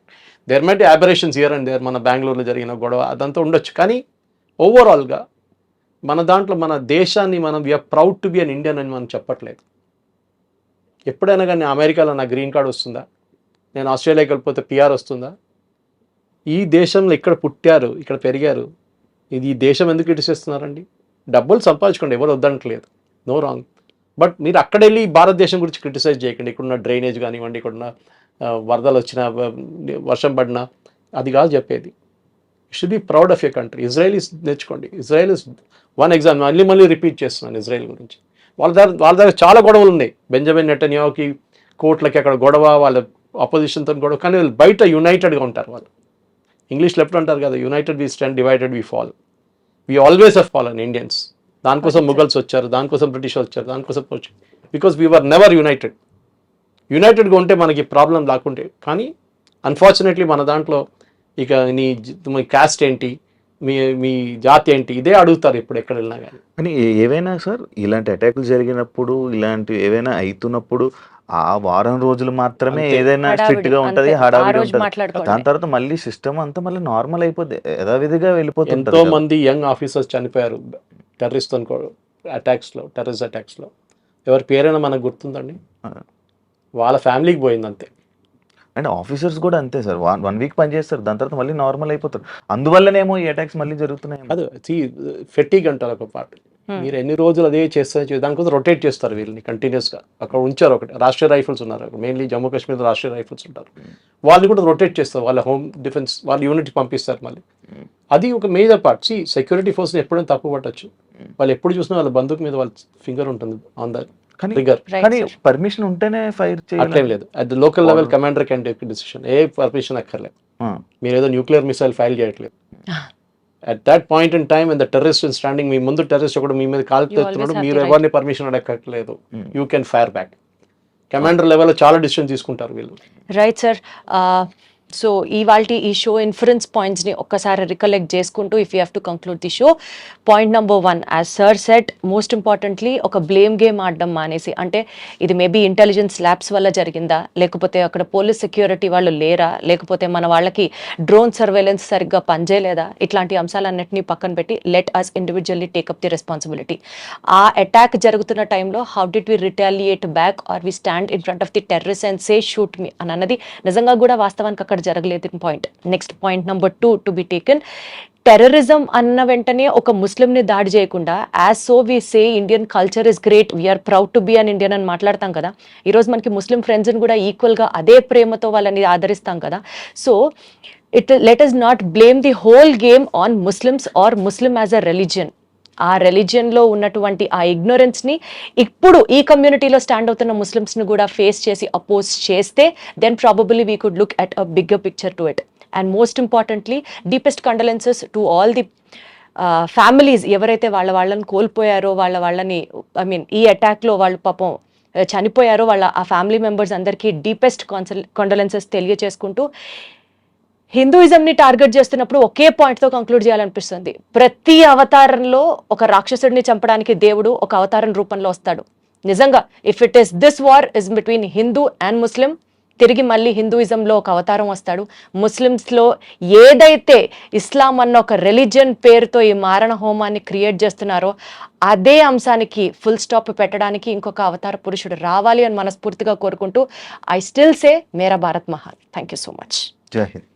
There might aberrations here and there. మన బెంగళూరులో జరిగిన గొడవ అదంతా ఉండొచ్చు, కానీ ఓవరాల్గా మన దాంట్లో మన దేశాన్ని మనం we are proud to be an Indian అని మనం చెప్పట్లేదు. ఎప్పుడైనా కానీ అమెరికాలో నా గ్రీన్ కార్డ్ వస్తుందా? నేను ఆస్ట్రేలియాకి వెళ్ళిపోతే పిఆర్ వస్తుందా? ఈ దేశంలో ఇక్కడ పుట్టారు, ఇక్కడ పెరిగారు, ఇది ఈ దేశం ఎందుకు ఇటుసేస్తున్నారండి? డబ్బులు సంపాదించుకోండి, ఎవరు వద్దనట్లేదు, నో రాంగ్. బట్ మీరు అక్కడ వెళ్ళి భారతదేశం గురించి క్రిటిసైజ్ చేయకండి. ఇక్కడున్న డ్రైనేజ్ కానివ్వండి, ఇక్కడున్న వరదలు వచ్చినా, వర్షం పడినా, అది కాదు చెప్పేది. Should be proud of your country. Israelis నేర్చుకోండి. Israel is one example. మళ్ళీ రిపీట్ చేస్తున్నాను ఇజ్రాయెల్ గురించి. వాళ్ళ దగ్గర చాలా గొడవలు ఉన్నాయి. బెంజమిన్ నెటన్యాహుకి కోర్టులకి అక్కడ గొడవ, వాళ్ళ అపోజిషన్తో గొడవ, కానీ వాళ్ళు బయట యునైటెడ్గా ఉంటారు. వాళ్ళు ఇంగ్లీష్లో ఎప్పుడు అంటారు కదా, united we stand, divided we fall. We always have fallen Indians. దానికోసం ముఘల్స్ వచ్చారు, దానికోసం బ్రిటిష్ వచ్చారు, దానికోసం because we were never united. యునైటెడ్గా ఉంటే మనకి ప్రాబ్లం లేకుంటే. కానీ అన్ఫార్చునేట్లీ మన దాంట్లో ఇక మీ కాస్ట్ ఏంటి, మీ జాతి ఏంటి, ఇదే అడుగుతారు ఇప్పుడు ఎక్కడ వెళ్ళినా కానీ. కానీ ఏవైనా సార్ ఇలాంటి అటాకులు జరిగినప్పుడు, ఇలాంటి ఏవైనా అవుతున్నప్పుడు ఆ వారం రోజులు మాత్రమే ఏదైనా స్ట్రిక్ట్ గా ఉంటది, హడావిడి ఉంటది. దాని తర్వాత మళ్ళీ సిస్టమ్ అంతా మళ్ళీ నార్మల్ అయిపోద్ది, యథావిధిగా వెళ్ళిపోతుంది. ఎంతో మంది యంగ్ ఆఫీసర్స్ చనిపోయారు టెర్రరిస్ట్ టెర్రరిస్ట్ అటాక్స్ లో. ఎవరి పేరైనా మనకు గుర్తుందండి? వాళ్ళ ఫ్యామిలీకి పోయింది అంతే. అండ్ ఆఫీసర్స్ కూడా అంతే సార్, 1 వీక్ పనిచేస్తారు, దాని తర్వాత మళ్ళీ నార్మల్ అయిపోతారు. అందువల్లనేమో ఈ అటాక్స్ మళ్ళీ జరుగుతున్నాయి. అది ఫెటిగ్ అంటారు ఒక పార్ట్. మీరు ఎన్ని రోజులు అదే చేస్తారు, దానికోసం రొటేట్ చేస్తారు వీళ్ళని కంటిన్యూస్గా. అక్కడ ఉంచారు ఒకటి రాష్ట్రీయ రైఫిల్స్ ఉన్నారు అక్కడ, మెయిన్లీ జమ్మూ కాశ్మీర్ రాష్ట్రీయ రైఫిల్స్ ఉంటారు. వాళ్ళు కూడా రొటేట్ చేస్తారు, వాళ్ళ హోమ్ డిఫెన్స్ వాళ్ళ యూనిట్ పంపిస్తారు మళ్ళీ. అది ఒక మేజర్ పార్ట్. సెక్యూరిటీ ఫోర్స్ని ఎప్పుడైనా తప్పు పట్టచ్చు. వాళ్ళు ఎప్పుడు చూసినా వాళ్ళ బందూక్ మీద వాళ్ళ ఫింగర్ ఉంటుంది ఆన్ ద ట్రిగ్గర్. కానీ పర్మిషన్ ఉంటేనే ఫైర్ అట్లేం లేదు. At the local level commander can take decision. ఏ పర్మిషన్ అక్కర్లేదు. మీరు ఏదో న్యూక్లియర్ మిసైల్ ఫైల్ చేయట్లేదు. At that point in time and the terrorist in standing, మీ ముందు టెర్రరిస్ట్ ఒకటి మీ మీద కాల్ తెస్తున్నాడు, మీరు ఎవరిని పర్మిషన్ అడగట్లేదు, you can fire back. Commander లెవెల్లో చాలా డిసిషన్ తీసుకుంటారు వీళ్ళు. Right sir. సో ఇవాల్టి ఈ షో ఇన్ఫరెన్స్ పాయింట్స్ని ఒక్కసారి రికలెక్ట్ చేసుకుంటూ, if you have to conclude the show, point number 1, as sir set, most importantly ఒక బ్లేమ్ గేమ్ ఆడడం మానేసి, అంటే ఇది మేబీ ఇంటెలిజెన్స్ ల్యాబ్స్ వల్ల జరిగిందా, లేకపోతే అక్కడ పోలీస్ సెక్యూరిటీ వాళ్ళు లేరా, లేకపోతే మన వాళ్ళకి డ్రోన్ సర్వేలెన్స్ సరిగ్గా పనిచేయలేదా, ఇట్లాంటి అంశాలన్నింటినీ పక్కన పెట్టి let us individually take up the responsibility. ఆ అటాక్ జరుగుతున్న టైంలో how did we retaliate back or we stand in front of the terrorist and say shoot me అని అన్నది నిజంగా కూడా వాస్తవానికి అక్కడ జరగలేదు point. Next point number 2 to be taken, terrorism అన్న వెంటనే ఒక ముస్లింని దాడి చేయకుండా, as so we say Indian culture is great, we're proud to be an Indian అని మాట్లాడతాం కదా. ఈరోజు మనకి ముస్లిం ఫ్రెండ్స్ని కూడా ఈక్వల్గా అదే ప్రేమతో వాళ్ళని ఆదరిస్తాం కదా. So let us not blame the whole game on Muslims or Muslim as a religion. ఆ రెలిజియన్లో ఉన్నటువంటి ఆ ఇగ్నోరెన్స్ని ఇప్పుడు ఈ కమ్యూనిటీలో స్టాండ్ అవుతున్న ముస్లిమ్స్ని కూడా ఫేస్ చేసి అపోజ్ చేస్తే then probably we could look at a bigger picture to it. And most importantly deepest condolences to all the families ఎవరైతే వాళ్ళని కోల్పోయారో వాళ్ళని ఈ అటాక్లో వాళ్ళు పాపం చనిపోయారో ఆ ఫ్యామిలీ మెంబర్స్ అందరికీ డీపెస్ట్ కండోలెన్సెస్ తెలియచేసుకుంటూ హిందూయిజంని టార్గెట్ చేస్తున్నప్పుడు ఒకే పాయింట్తో కంక్లూడ్ చేయాలనిపిస్తుంది. ప్రతి అవతారంలో ఒక రాక్షసుడిని చంపడానికి దేవుడు ఒక అవతారం రూపంలో వస్తాడు. నిజంగా if it is this war is between Hindu and Muslim, తిరిగి మళ్ళీ హిందూయిజంలో ఒక అవతారం వస్తాడు. ముస్లిమ్స్లో ఏదైతే ఇస్లాం అన్న ఒక రిలీజియన్ పేరుతో ఈ మారణ హోమాన్ని క్రియేట్ చేస్తున్నారో అదే అంశానికి ఫుల్ స్టాప్ పెట్టడానికి ఇంకొక అవతార పురుషుడు రావాలి అని మనస్ఫూర్తిగా కోరుకుంటూ ఐ స్టిల్ సే మేరా భారత్ మహాన్. Thank you so much. జై హింద్.